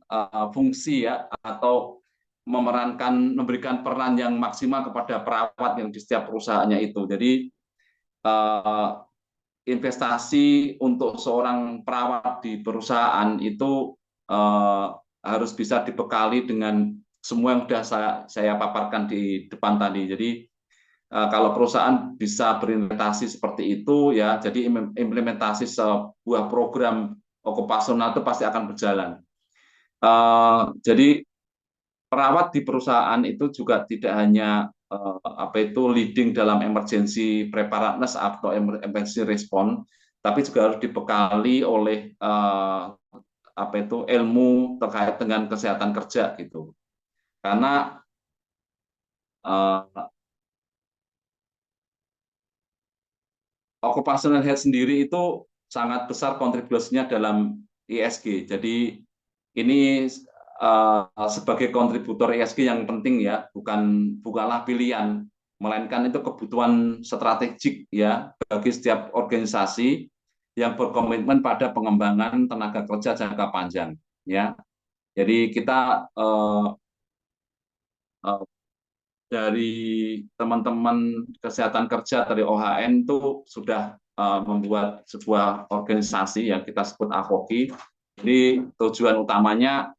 fungsi ya atau memberikan peran yang maksimal kepada perawat yang di setiap perusahaannya itu. Jadi uh, investasi untuk seorang perawat di perusahaan itu harus bisa dibekali dengan semua yang sudah saya paparkan di depan tadi. Jadi kalau perusahaan bisa berimplementasi seperti itu ya, jadi implementasi sebuah program okupasional itu pasti akan berjalan. Jadi perawat di perusahaan itu juga tidak hanya leading dalam emergency preparedness atau emergency response, tapi juga harus dibekali oleh ilmu terkait dengan kesehatan kerja gitu. Karena occupational health sendiri itu sangat besar kontribusinya dalam ESG. Jadi ini sebagai kontributor ESG yang penting ya, bukanlah pilihan, melainkan itu kebutuhan strategik ya bagi setiap organisasi yang berkomitmen pada pengembangan tenaga kerja jangka panjang ya. Jadi kita dari teman-teman kesehatan kerja dari OHN itu sudah membuat sebuah organisasi yang kita sebut AVOKI. Jadi tujuan utamanya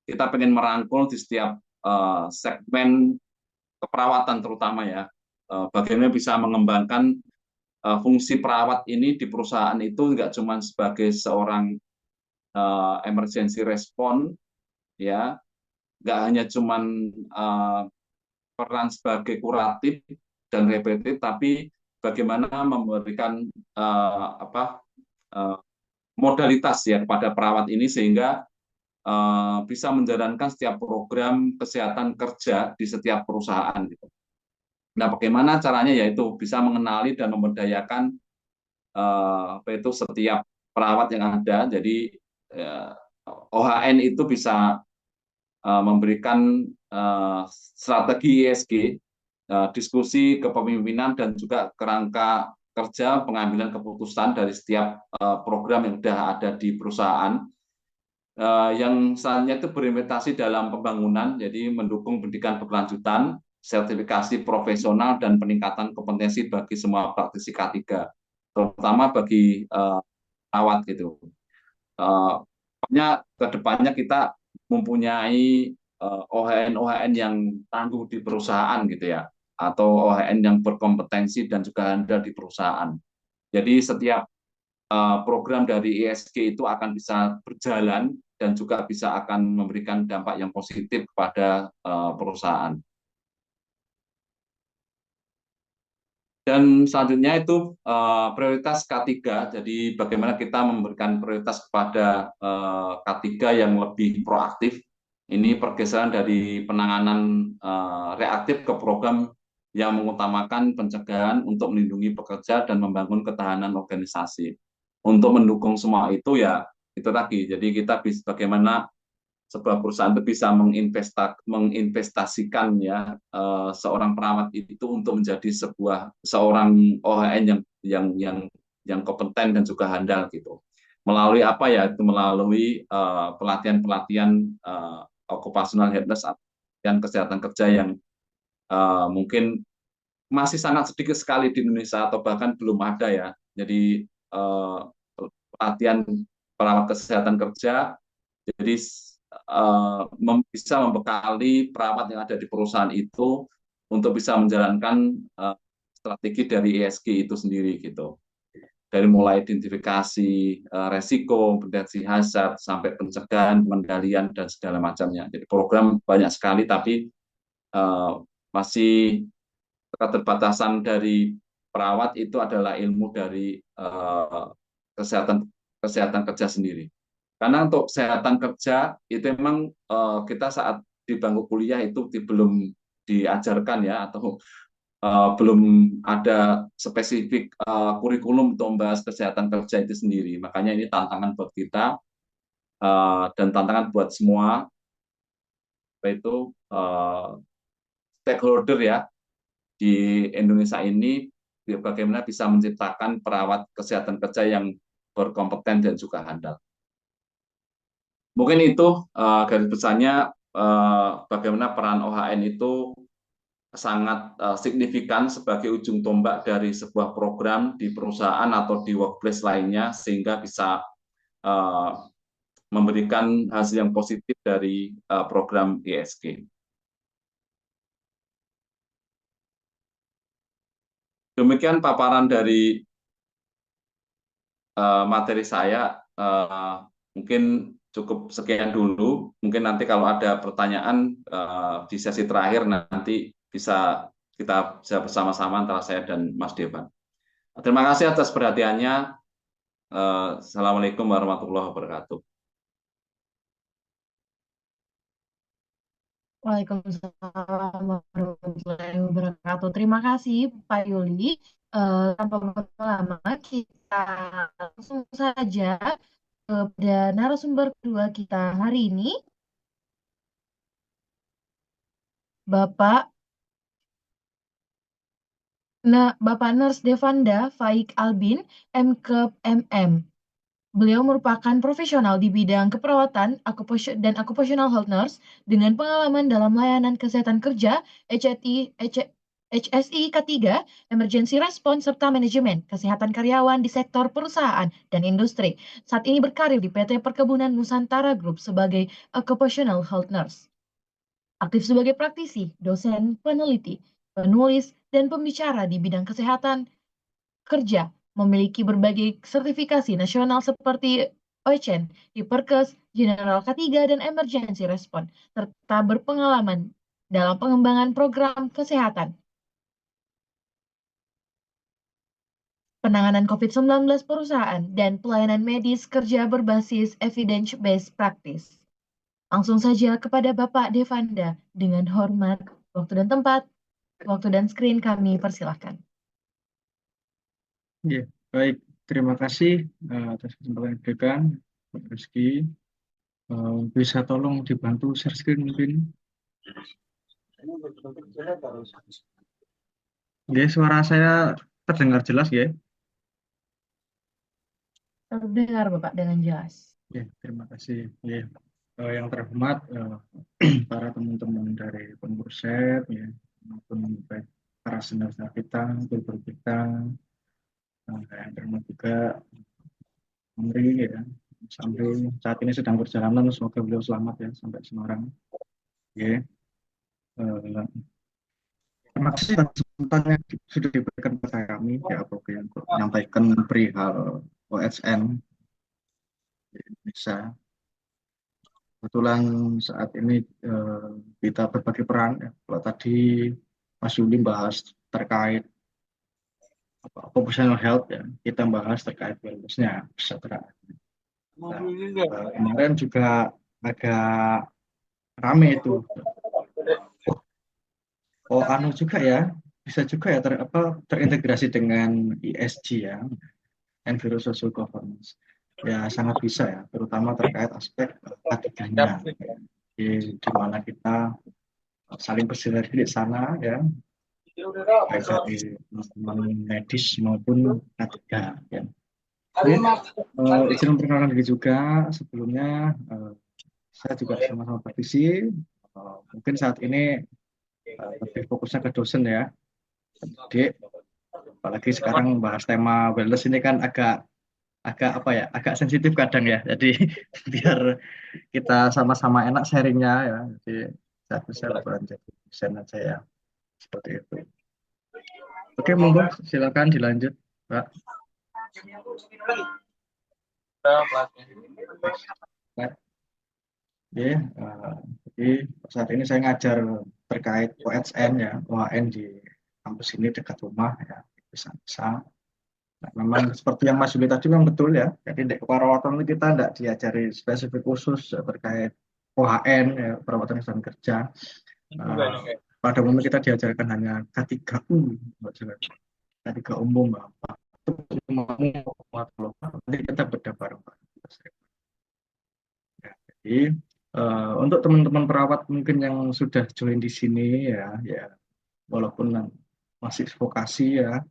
kita pengen merangkul di setiap segmen keperawatan terutama ya, bagaimana bisa mengembangkan fungsi perawat ini di perusahaan itu nggak cuma sebagai seorang emergency response ya, nggak hanya cuma peran sebagai kuratif dan repretif, tapi bagaimana memberikan modalitas ya kepada perawat ini sehingga bisa menjalankan setiap program kesehatan kerja di setiap perusahaan gitu. Nah, bagaimana caranya? Yaitu bisa mengenali dan memberdayakan apa itu setiap perawat yang ada. Jadi OHN itu bisa memberikan strategi ESG, diskusi kepemimpinan dan juga kerangka kerja pengambilan keputusan dari setiap program yang sudah ada di perusahaan. Yang selanjutnya itu berimplementasi dalam pembangunan, jadi mendukung pendidikan berkelanjutan, sertifikasi profesional, dan peningkatan kompetensi bagi semua praktisi K3, terutama bagi perawat gitu. Pokoknya kedepannya kita mempunyai OHN yang tangguh di perusahaan gitu ya, atau OHN yang berkompetensi dan juga handal di perusahaan. Jadi setiap program dari ESG itu akan bisa berjalan dan juga bisa akan memberikan dampak yang positif kepada perusahaan. Dan selanjutnya itu prioritas K3, jadi bagaimana kita memberikan prioritas kepada K3 yang lebih proaktif. Ini pergeseran dari penanganan reaktif ke program yang mengutamakan pencegahan untuk melindungi pekerja dan membangun ketahanan organisasi. Untuk mendukung semua itu ya itu tadi, jadi kita bisa bagaimana sebuah perusahaan itu bisa menginvestasikan ya seorang perawat itu untuk menjadi seorang OHN yang kompeten dan juga handal gitu. Melalui apa ya? Itu melalui pelatihan-pelatihan occupational health dan kesehatan kerja yang mungkin masih sangat sedikit sekali di Indonesia atau bahkan belum ada ya. Jadi pelatihan perawat kesehatan kerja, jadi bisa membekali perawat yang ada di perusahaan itu untuk bisa menjalankan strategi dari ESG itu sendiri gitu. Dari mulai identifikasi resiko, potensi hazard, sampai pencegahan, pengendalian, dan segala macamnya. Jadi program banyak sekali, tapi masih keterbatasan dari perawat itu adalah ilmu dari kesehatan kerja sendiri. Karena untuk kesehatan kerja itu memang kita saat di bangku kuliah itu belum diajarkan ya, atau belum ada spesifik kurikulum untuk membahas kesehatan kerja itu sendiri. Makanya ini tantangan buat kita dan tantangan buat semua, yaitu stakeholder ya di Indonesia ini, bagaimana bisa menciptakan perawat kesehatan kerja yang berkompeten dan juga handal. Mungkin itu garis besarnya bagaimana peran OHN itu sangat signifikan sebagai ujung tombak dari sebuah program di perusahaan atau di workplace lainnya, sehingga bisa memberikan hasil yang positif dari program ESG. Demikian paparan dari materi saya. Mungkin cukup sekian dulu. Mungkin nanti kalau ada pertanyaan di sesi terakhir nanti bisa kita bisa bersama-sama antara saya dan Mas Devan. Terima kasih atas perhatiannya. Assalamualaikum warahmatullahi wabarakatuh. Waalaikumsalam warahmatullahi wabarakatuh. Terima kasih Pak Yuli. Tanpa berlama-lama kita langsung saja kepada narasumber kedua kita hari ini, Bapak Nurse Devanda Faik Albin, MKEP MM. Beliau merupakan profesional di bidang keperawatan dan occupational health nurse dengan pengalaman dalam layanan kesehatan kerja, HSI K3, emergency response, serta manajemen kesehatan karyawan di sektor perusahaan dan industri. Saat ini berkarir di PT Perkebunan Nusantara Group sebagai occupational health nurse. Aktif sebagai praktisi, dosen, peneliti, penulis, dan pembicara di bidang kesehatan kerja, memiliki berbagai sertifikasi nasional seperti OCHEN, Perkes, General K3, dan Emergency Response, serta berpengalaman dalam pengembangan program kesehatan, penanganan COVID-19 perusahaan, dan pelayanan medis kerja berbasis evidence-based practice. Langsung saja kepada Bapak Devanda dengan hormat, waktu dan tempat, waktu dan screen kami persilahkan. Ya, baik. Terima kasih atas kesempatan yang diberikan, Pak Rizky. Bisa tolong dibantu share screen mungkin? Ya, suara saya terdengar jelas ya? Terdengar Bapak dengan jelas. Ya, terima kasih. Ya, yang terhormat para teman-teman dari pengurus SET, ya, maupun baik para senior kita, guru kita, yang terhormat juga Amri, ya, sampai saat ini sedang perjalanan, semoga beliau selamat ya sampai Semarang. Ya, eh, terima kasih atas kesempatan yang sudah diberikan kepada kami ya Program untuk menyampaikan perihal OSN di Indonesia. Kebetulan saat ini kita berbagi peran ya. Kalau tadi Mas Yuli bahas terkait occupational health ya, kita bahas terkait wellness-nya kesejahteraan. Nah, kemarin juga agak rame itu. Oh, anu juga ya, bisa juga ya terintegrasi dengan ESG ya, Enviro Social Governance. Ya sangat bisa ya, terutama terkait aspek ketiganya, di mana kita saling bersinergi di sana ya, baik dari teman medis maupun ketiga ya. Jadi, izin memperkenalkan diri juga sebelumnya, saya juga sama-sama praktisi, mungkin saat ini lebih fokusnya ke dosen ya. Jadi apalagi sekarang bahas tema wellness ini kan agak agak apa ya, agak sensitif kadang ya. Jadi biar kita sama-sama enak sharingnya ya. Jadi saya bisa beranjak desain aja ya, seperti itu. Oke, monggo silakan dilanjut, Pak. Oke, jadi saat ini saya ngajar terkait OSN ya, OHN di kampus ini dekat rumah ya, bisa. Nah, memang seperti yang Mas Yuli tadi memang betul ya. Jadi di keperawatan kita tidak diajari spesifik khusus terkait OHN, ya, perawatan kesehatan kerja. Pada umumnya kita diajarkan hanya K3U, K3 umum, apa. Nanti kita beda bareng-bareng. Ya, jadi untuk teman-teman perawat mungkin yang sudah join di sini ya walaupun masih vokasi ya,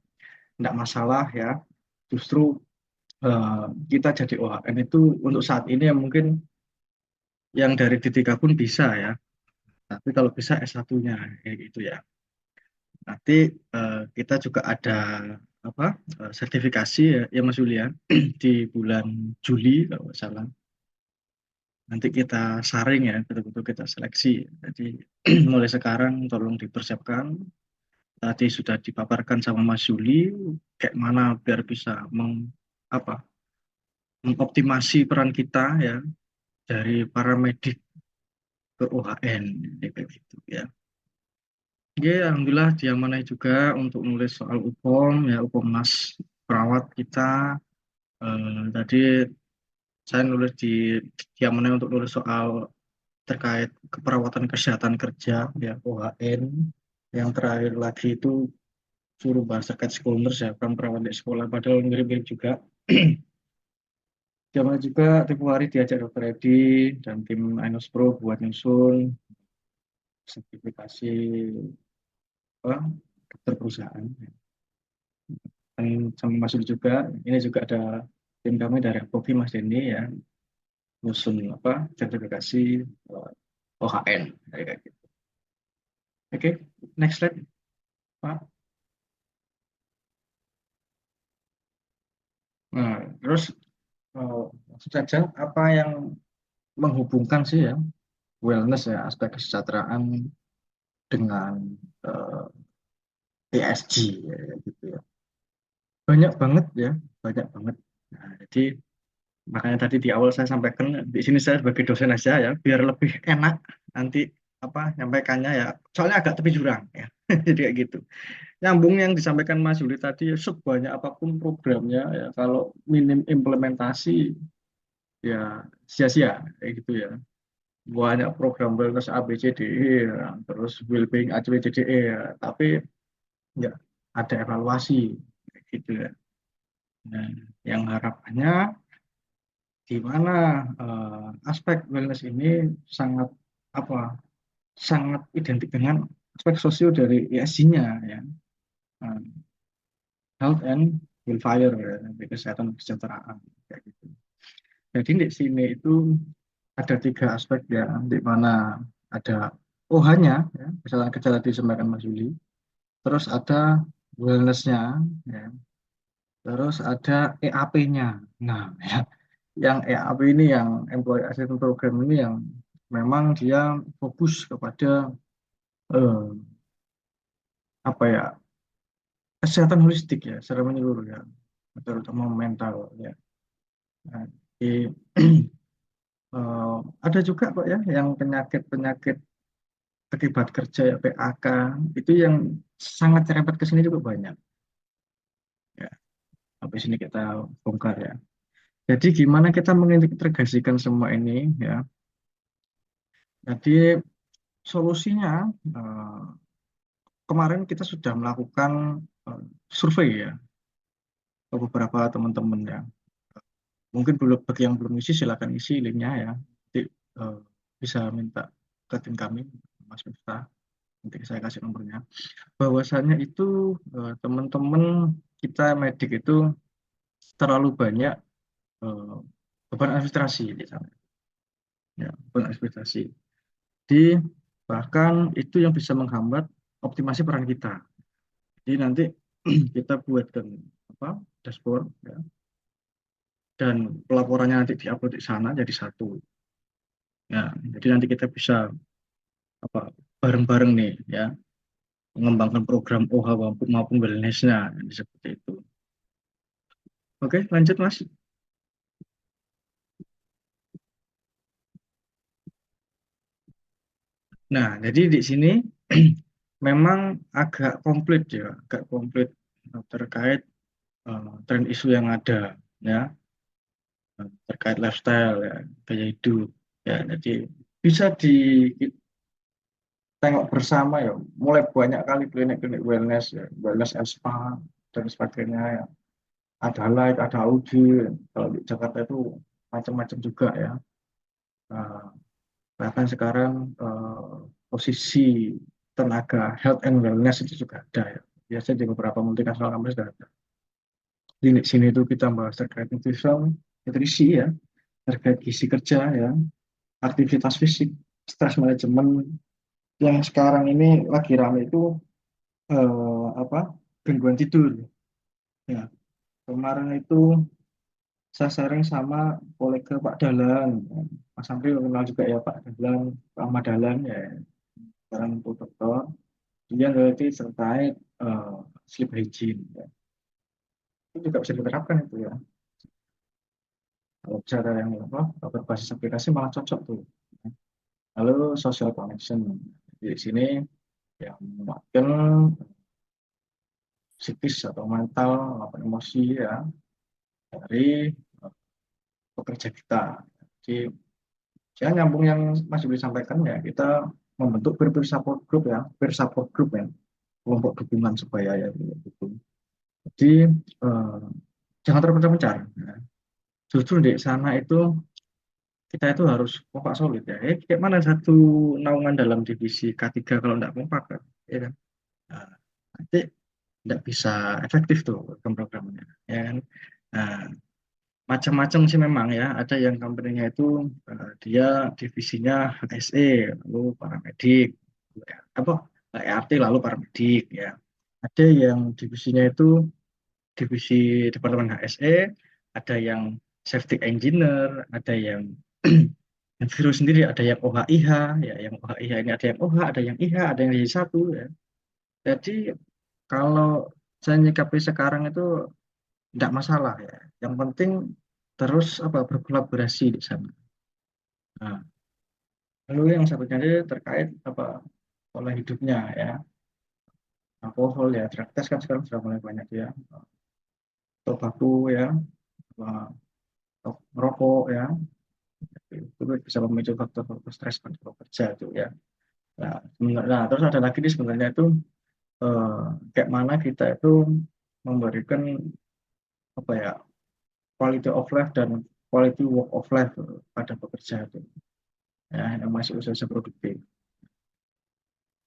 tidak masalah ya. Justru kita jadi OHN itu untuk saat ini yang mungkin yang dari D3 pun bisa ya. Tapi kalau bisa S1-nya kayak gitu ya. Nanti kita juga ada sertifikasi ya Mas Yulian di bulan Juli kalau nggak salah. Nanti kita saring ya, betul-betul kita seleksi. Jadi mulai sekarang tolong dipersiapkan. Tadi sudah dipaparkan sama Mas Yuli kayak mana biar bisa mengoptimasi peran kita ya dari paramedik ke OHN kayak gitu ya. Oke, alhamdulillah diamanai juga untuk nulis soal UPOM ya, UPOMNAS perawat kita. Tadi saya nulis diamanai untuk nulis soal terkait keperawatan kesehatan kerja ya, OHN. Yang terakhir lagi itu suruh bahas terkait school nurse ya, perawat di sekolah, padahal mirip-mirip juga. Jaman juga tempoh hari diajak Dr. Edi dan tim Ainos Pro buat nyusun sertifikasi dokter perusahaan. Dan sama masuk juga, ini juga ada tim kami dari Apogi Mas Denny ya, nyusun sertifikasi OHN kayak gitu. Oke, next slide, Pak. Nah, terus langsung saja apa yang menghubungkan sih ya wellness ya, aspek kesejahteraan dengan ESG ya, gitu ya. Banyak banget ya, banyak banget. Nah, jadi makanya tadi di awal saya sampaikan di sini saya sebagai dosen aja ya, biar lebih enak nanti nyampaikannya ya. Soalnya agak tepi jurang ya. Jadi kayak gitu. Nyambung yang disampaikan Mas Yuli tadi, sebanyak apapun programnya ya, kalau minim implementasi ya sia-sia kayak gitu ya. banyak program wellness A, B, C, D, E, ya. Terus well-being A, B, C, D, E, ya. Tapi nggak ada evaluasi kayak gitu ya. Nah, yang harapannya di mana aspek wellness ini sangat apa sangat identik dengan aspek sosio dari ESG-nya ya. Nah, health and welfare ya, kesehatan kesejahteraan kayak gitu. Jadi di sini itu ada tiga aspek ya, di mana ada OH-nya, ya, gejala-gejala disampaikan Mas Yuli, terus ada wellness-nya, ya, terus ada EAP-nya. Nah, ya, yang EAP ini, yang Employee Assistance Program ini yang memang dia fokus kepada eh, apa ya, kesehatan holistik ya, secara menyeluruh ya, terutama mental ya. Nah, di, ada juga kok ya yang penyakit-penyakit akibat kerja ya, PAK itu yang sangat cerempet ke sini juga banyak ya. Habis ini kita bongkar ya. Jadi gimana kita mengintegrasikan semua ini ya. Jadi solusinya eh, kemarin kita sudah melakukan eh, survei ya ke beberapa teman-teman ya. Mungkin belum bagi yang belum isi silakan isi linknya ya. Nanti eh, bisa minta ke tim kami Mas Miftah. Nanti saya kasih nomornya. Bahwasannya itu teman-teman kita medik itu terlalu banyak eh, beban administrasi di sana. Ya, beban administrasi. Di bahkan itu yang bisa menghambat optimasi peran kita. Jadi nanti kita buatkan apa dashboard ya, dan pelaporannya nanti diupload di sana jadi satu. Ya, jadi nanti kita bisa apa bareng-bareng nih ya mengembangkan program OH maupun wellness-nya seperti itu. Oke, lanjut Mas. Nah, jadi di sini memang agak komplit ya, agak komplit terkait tren isu yang ada ya, terkait lifestyle ya, gaya hidup ya. Jadi bisa ditengok bersama ya, mulai banyak kali klinik-klinik wellness ya, wellness and spa dan sebagainya ya. Ada Light, ada Audi. Kalau di Jakarta itu macam-macam juga ya. Nah, bahkan sekarang posisi tenaga health and wellness itu juga ada ya. Biasanya di beberapa multinasional company sudah ada. Di sini itu kita bahas terkait nutrisi ya, terkait gizi kerja ya, aktivitas fisik, stress management yang sekarang ini lagi ramai itu apa gangguan tidur ya. Kemarin itu saya sharing sama kolega Pak Dalan, ya. Mas Amri kenal juga ya Pak Dalan, Pak Ahmad Dalan ya, sekarang dokter. Dia meneliti terkait sleep hygiene. Ya. Itu juga bisa diterapkan itu ya. Kalau cara yang apa berbasis aplikasi malah cocok tuh. Lalu social connection. Di sini yang menguatkan psikis atau mental atau emosi ya dari pekerja kita. Jadi saya nyambung yang Mas Yuli sampaikan ya, kita membentuk peer support group ya, peer support group ya, kelompok dukungan supaya ya gitu. Jadi eh, jangan terpencar-pencar. Ya. Justru di sana itu kita itu harus kompak solid ya. Kayak mana satu naungan dalam divisi K3 kalau tidak kompak kan, ya kan? Nah, nanti tidak bisa efektif tuh program-programnya, ya kan? Nah, macam-macam sih memang ya. Ada yang company-nya itu dia divisinya HSE, lalu paramedik, apa ERT lalu paramedik ya. Ada yang divisinya itu divisi Departemen HSE, ada yang safety engineer, ada yang virus sendiri, ada yang OHIH, ya, yang OHIH ini ada yang OH, ada yang IH, ada yang I1 ya. Jadi kalau saya nyikapi sekarang itu tidak masalah ya. Yang penting terus apa berkolaborasi di sana. Nah, lalu yang satunya tadi terkait apa pola hidupnya ya. Alkohol ya, drug test kan sekarang sudah mulai banyak ya. Tobacco ya, merokok ya, itu bisa memicu faktor-faktor stres pada pekerja itu ya. Nah, terus ada lagi nih sebenarnya itu kayak mana kita itu memberikan apa ya quality of life dan quality work of life pada pekerja itu ya yang masih usia produktif.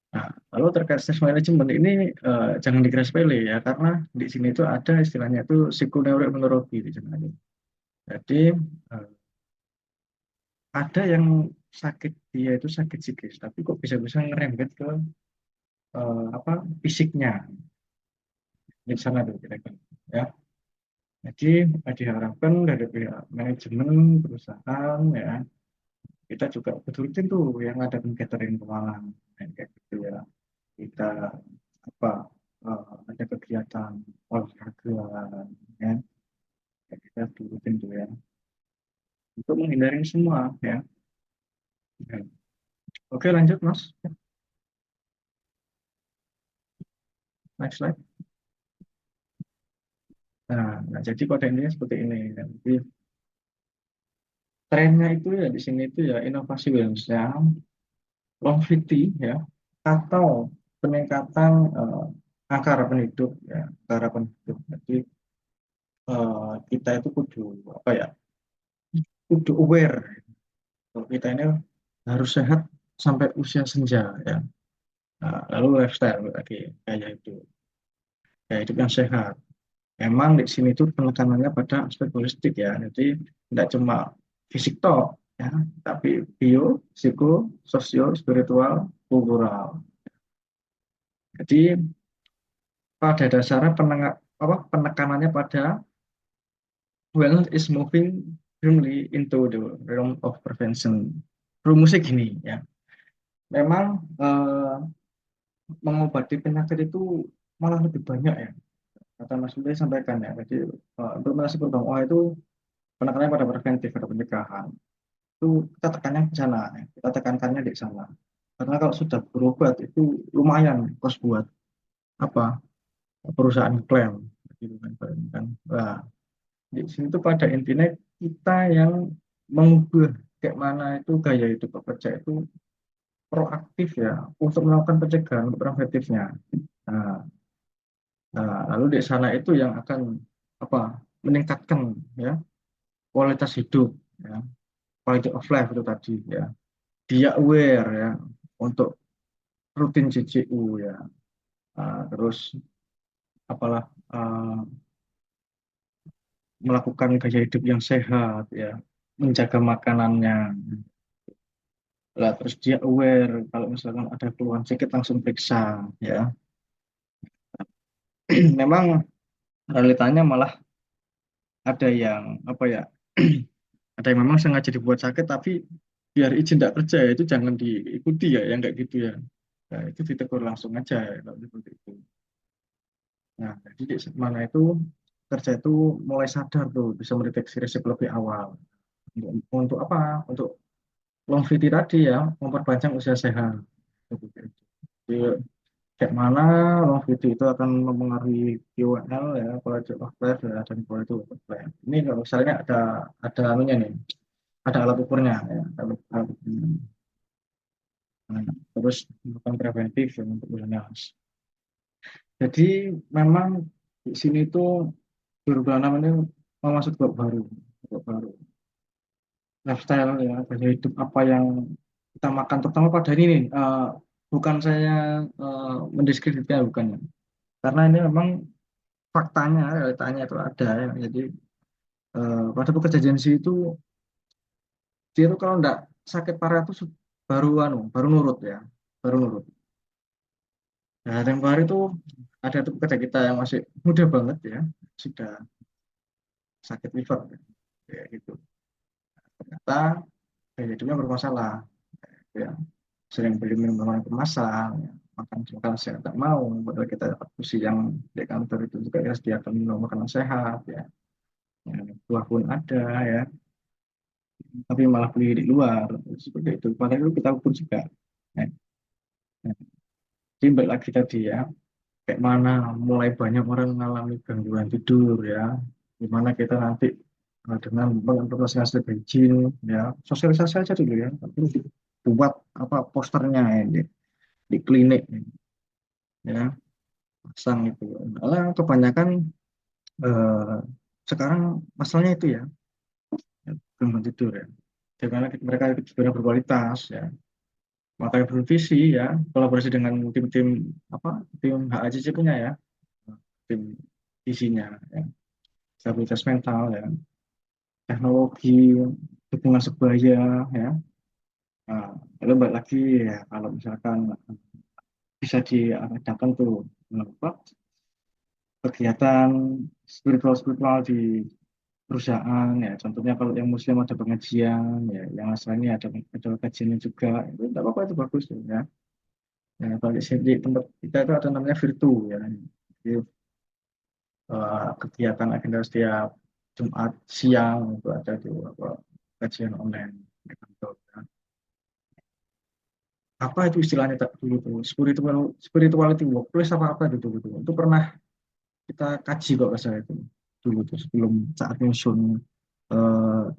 Nah, lalu terkait stress management ini jangan dikira sepele ya, karena di sini itu ada istilahnya itu psikoneuroimunologi di sana. Jadi ada yang sakit dia itu sakit psikis, tapi kok bisa-bisa ngerembet ke apa fisiknya di sana tuh kira-kira. Ya, jadi diharapkan dari pihak manajemen perusahaan ya kita juga betul-betul tuh yang ada catering ke Malang kayak gitu ya. Kita apa ada kegiatan olahraga ya kita turutin tuh ya untuk menghindari semua ya. Ya. Oke lanjut Mas, next slide. Nah, jadi pada intinya seperti ini. Jadi trennya itu ya di sini itu ya inovasi wellness ya, longevity ya, atau peningkatan angka harapan hidup ya, angka harapan hidup. Jadi kita itu kudu apa ya, kudu aware. Kalau kita ini harus sehat sampai usia senja ya. Nah, lalu lifestyle lagi kayak hidup yang sehat. Memang di sini tuh penekanannya pada aspek holistik ya. Jadi tidak cuma fisik toh ya, tapi bio, psiko, sosio, spiritual, kultural. Jadi pada dasarnya penekanannya pada wellness is moving firmly into the realm of prevention. Rumusnya gini ya. Memang mengobati penyakit itu malah lebih banyak ya. Kata Mas Lutfi sampaikan ya. Jadi untuk mengatasi program OA itu penekanannya pada preventif, pada pencegahan. Itu kita tekannya ke sana, ya. Kita tekankannya di sana. Karena kalau sudah berobat itu lumayan kos buat apa perusahaan klaim, gitu kan. Nah, di sini tuh pada intinya kita yang mengubah kayak mana itu gaya hidup pekerja itu proaktif ya untuk melakukan pencegahan untuk preventifnya. Nah, lalu di sana itu yang akan apa meningkatkan ya kualitas hidup ya, quality of life itu tadi ya. Dia aware ya untuk rutin CCU ya. Terus apalah melakukan gaya hidup yang sehat ya, menjaga makanannya. Lah terus dia aware kalau misalkan ada keluhan sedikit langsung periksa ya. Memang realitanya malah ada yang apa ya? Ada yang memang sengaja dibuat sakit tapi biar izin tidak kerja ya, itu jangan diikuti ya yang kayak gitu ya. Nah, itu ditegur langsung aja ya, kalau seperti itu. Nah, jadi di mana itu kerja itu mulai sadar tuh bisa mendeteksi risiko lebih awal. Untuk apa? Untuk longevity tadi ya, memperpanjang usia sehat. Jadi, kayak mana longevity itu akan mempengaruhi QOL ya, quality of life ya, dan quality of life. Ini kalau misalnya ada anunya nih, ada alat ukurnya ya, alat ukurnya. Nah, terus melakukan preventif ya, untuk wellness. Jadi memang di sini tuh 2026 ini mau masuk babak baru. Lifestyle ya, gaya hidup apa yang kita makan, terutama pada ini nih, bukan saya mendiskreditkan bukan ya. Karena ini memang faktanya, realitanya itu ada ya. Jadi pada pekerja Gen Z itu dia itu kalau enggak sakit parah itu baru nurut ya, baru nurut. Nah, tempo hari itu ada tuh pekerja kita yang masih muda banget ya, sudah sakit liver ya gitu. Ternyata gaya hidupnya bermasalah ya. Sering beli minuman kemasan ya. Makan sehat tak mau, padahal kita dapat kursi yang di kantor itu juga kita sediakan minum makanan sehat ya. Ya, buah pun ada ya, tapi malah beli di luar seperti itu. Padahal itu kita ukur juga. Ya. Ya. Jadi balik lagi tadi ya, kayak mana mulai banyak orang mengalami gangguan tidur ya, gimana kita nanti dengan mengimplementasikan strategi beijing ya, sosialisasi aja dulu ya, tapi buat apa posternya ya, di klinik ya, pasang itu. Malah kebanyakan eh, sekarang masalahnya itu ya, belum tidur ya. Bagaimana mereka tidurnya berkualitas ya, makanya bervisi ya, kolaborasi dengan tim-tim apa, tim HACC punya ya, tim isinya ya, stabilitas mental ya, teknologi, dukungan sebaya ya. Nah, lalu balik lagi ya, kalau misalkan bisa diadakan tuh apa, kegiatan spiritual spiritual di perusahaan ya, contohnya kalau yang muslim ada pengajian ya, yang Nasrani ada kajiannya juga, itu tidak apa-apa, itu bagus tuh ya. Ya, kalau di sini di tempat kita itu ada namanya virtu ya. Jadi, kegiatan agenda setiap Jumat siang itu ada di apa, kajian online di kantor ya. Apa itu istilahnya tak dulu tuh, spirituality workplace apa apa gitu gitu, itu pernah kita kaji kok saya itu dulu tuh sebelum saat nyusun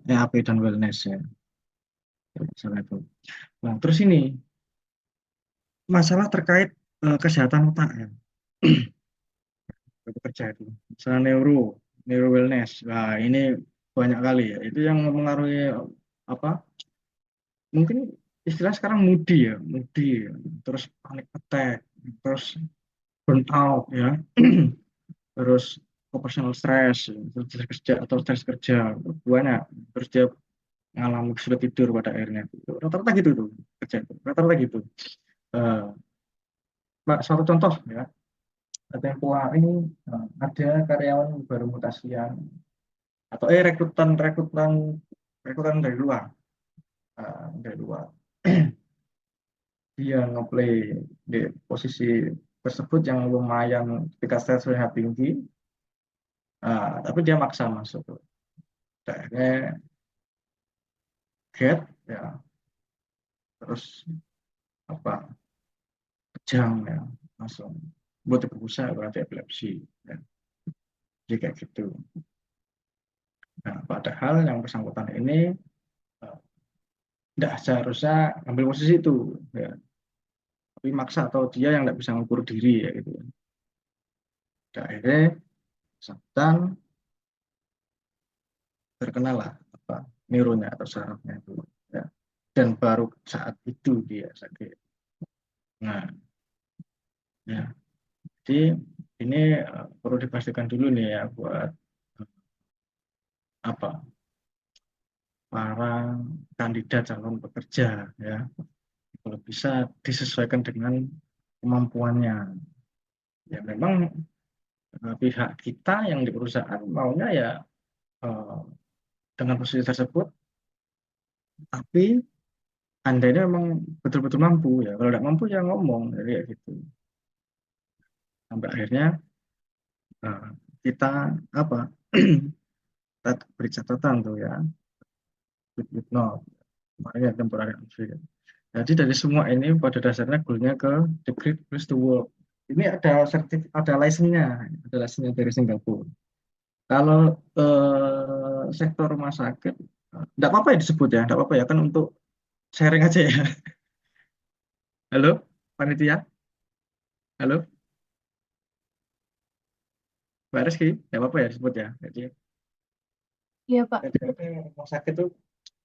EAP dan wellness ya, misalnya itu. Nah terus ini masalah terkait kesehatan otak ya, bekerja itu misalnya neuro wellness, nah ini banyak kali ya, itu yang mempengaruhi apa, mungkin istilah sekarang moody ya. Terus panic attack, terus burnout ya, terus operational stress, terus stres kerja atau stres kerja banyak, terus dia mengalami sulit tidur pada akhirnya. Rata-rata gitu tuh kerja itu, rata-rata gitu. Eh, Mbak, suatu contoh ya, Tempo hari ada karyawan baru mutasian atau rekrutan dari luar. Dia ngeplay di posisi tersebut yang lumayan ketika stresnya tinggi, tapi dia maksa masuk. Akhirnya get ya, terus apa, kejang ya, langsung buat berusaha berarti epilepsi ya. Jadi kayak gitu. Nah, padahal yang bersangkutan ini tidak seharusnya ambil posisi itu ya, tapi maksa atau dia yang tidak bisa mengukur diri ya gitu. Dan akhirnya bersangkutan terkena lah apa, neuronya atau sarafnya itu ya. Dan baru saat itu dia sakit. Nah ya, jadi ini perlu dipastikan dulu nih ya buat apa, para kandidat calon pekerja ya, kalau bisa disesuaikan dengan kemampuannya ya. Memang pihak kita yang di perusahaan maunya ya eh, dengan posisi tersebut, tapi anda ini memang betul-betul mampu ya, kalau tidak mampu ya ngomong jadi ya gitu. Sampai akhirnya eh, kita apa, kita beri catatan tuh ya, good note, makanya temporary unfit. Jadi dari semua ini pada dasarnya goalnya ke the great place to work. Ini ada license-nya dari Singapura. Kalau sektor rumah sakit, tidak apa-apa ya disebut ya, tidak apa-apa ya, kan untuk sharing aja ya. Halo, panitia, halo, Mbak Rizky, tidak apa-apa ya disebut ya. Iya, Pak. Jadi rumah sakit itu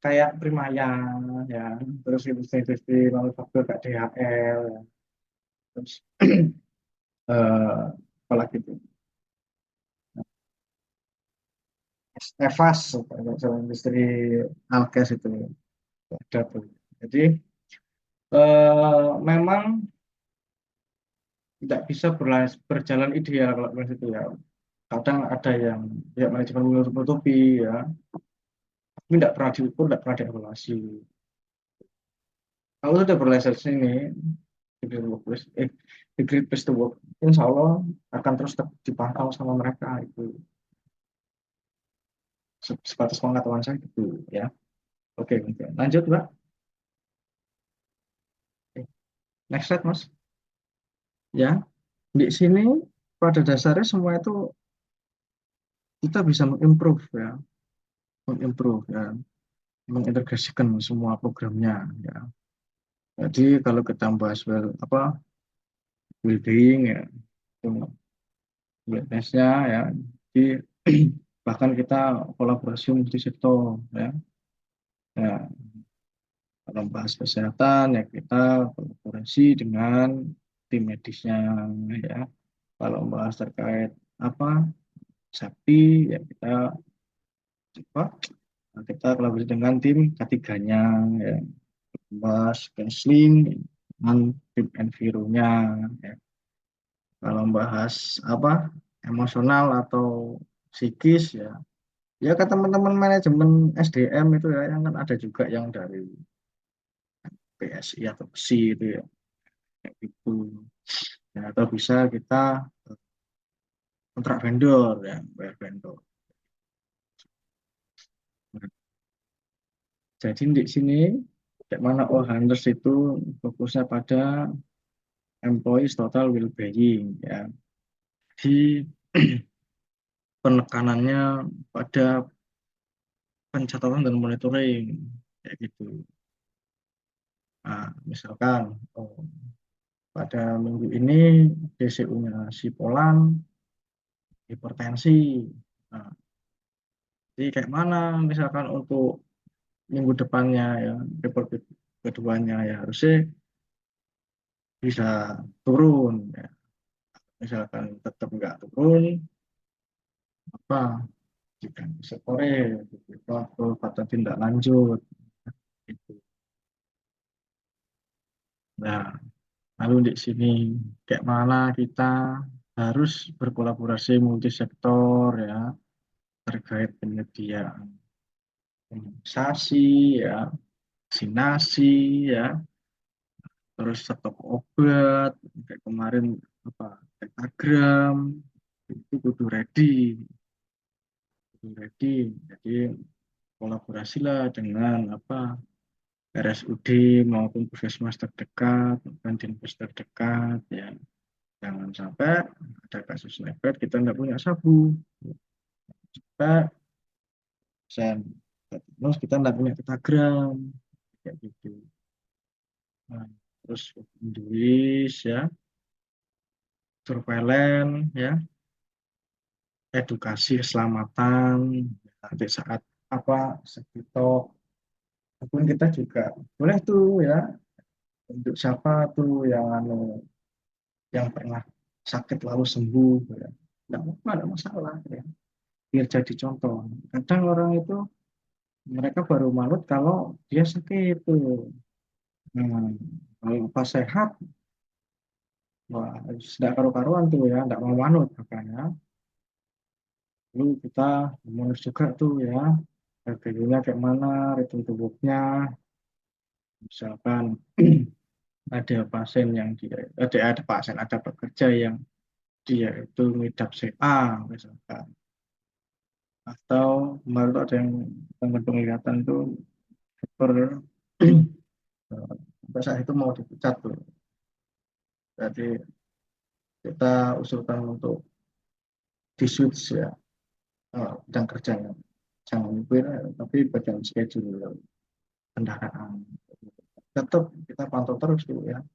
kayak Primaya ya, terus industri-industri manufaktur kayak DHL, ya. Terus apalagi itu, Evas, kalau industri alkes itu ada tuh. Jadi memang tidak bisa berjalan ideal kalau seperti itu ya. Kadang ada yang ya manajemen menutupi ya, tapi tidak pernah diukur, tidak pernah dievaluasi. Kalau sudah berlisensi ini di Great Workplace, di Great Place to Work, insya Allah akan terus dipantau sama mereka itu. Sebatas pengetahuan saya gitu ya. Oke, mungkin lanjut Mbak. Next slide Mas. Ya, di sini pada dasarnya semua itu kita bisa mengimprove ya. mengimprove ya, mengintegrasikan semua programnya ya. Jadi kalau kita bahas well-being ya, itu wellness-nya ya, di bahkan kita kolaborasi multi sektor ya. Ya, kalau bahas kesehatan ya kita kolaborasi dengan tim medisnya ya. Kalau bahas terkait apa safety ya apa kita kolaborasi dengan tim ketiganya ya. Bahas counseling dengan tim environnya ya. Kalau bahas apa emosional atau psikis ya, ya ke teman-teman manajemen SDM itu ya, yang kan ada juga yang dari PSI atau PSI itu ya, kayak gitu. Ya, atau bisa kita kontrak vendor ya, bayar vendor. Nah, jadi di sini kayak mana Hunters itu fokusnya pada employees total well-being ya. Di penekanannya pada pencatatan dan monitoring kayak gitu. Nah, misalkan pada minggu ini DCU-nya si Polan hipertensi. Nah, jadi kayak mana misalkan untuk minggu depannya ya, report keduanya ya harusnya bisa turun ya. Misalkan tetap nggak turun, apa jika sekore gitu, atau pada tindak lanjut gitu. Nah, lalu di sini kayak mana kita harus berkolaborasi multisektor ya terkait penyediaan imunisasi ya, vaksinasi ya, terus stok obat kayak kemarin apa pentagram itu kudu ready. Jadi kolaborasi lah dengan apa RSUD maupun puskesmas terdekat dan dinkes terdekat ya. Jangan sampai ada kasus lepet kita nggak punya sabu. Kita terus kita nggak punya pentagram kayak gitu. Nah, terus Indonesia ya, surveillance ya, edukasi keselamatan nanti saat apa sekitar pun kita juga boleh tuh ya untuk siapa tuh yang yang pernah sakit lalu sembuh ya. Nggak apa ada masalah ya. Biar jadi contoh. Kadang orang itu mereka baru manut kalau dia sakit tuh. Nah, kalau pas sehat, wah sudah karu-karuan tuh ya, nggak mau manut makanya. Lalu kita manut juga tuh ya, RPU-nya kayak mana, ritme tubuhnya, misalkan ada pasien yang ada pasien ada pekerja yang dia itu ngidap CA misalkan atau kemarin tuh ada yang dengan penglihatan tuh per sampai saat itu mau dipecat tuh jadi kita usulkan untuk di switch ya bidang kerjanya jangan mobil tapi bagian schedule kendaraan tetap kita pantau terus dulu ya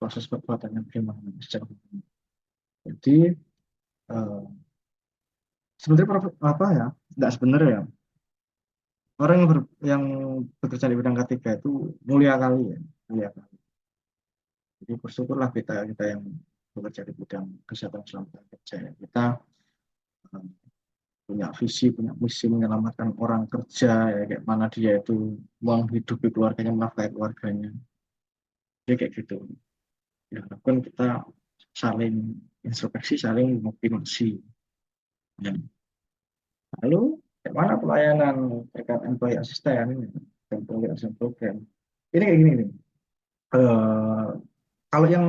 proses perbuatannya bagaimana secara hukum. Jadi eh, sebenarnya apa ya nggak sebenarnya ya orang yang bekerja di bidang ketiga itu mulia kali ya mulia kali. Jadi bersyukurlah kita kita yang bekerja di bidang kesehatan keselamatan kerja ya. Kita eh, punya visi punya misi menyelamatkan orang kerja ya kayak mana dia itu menghidupi keluarganya menafkahi keluarganya jadi kayak gitu ya kan kita saling introspeksi saling motivasi ya. Lalu bagaimana pelayanan terkait employee assistant employee assistant program ini kayak gini nih. Eh, kalau yang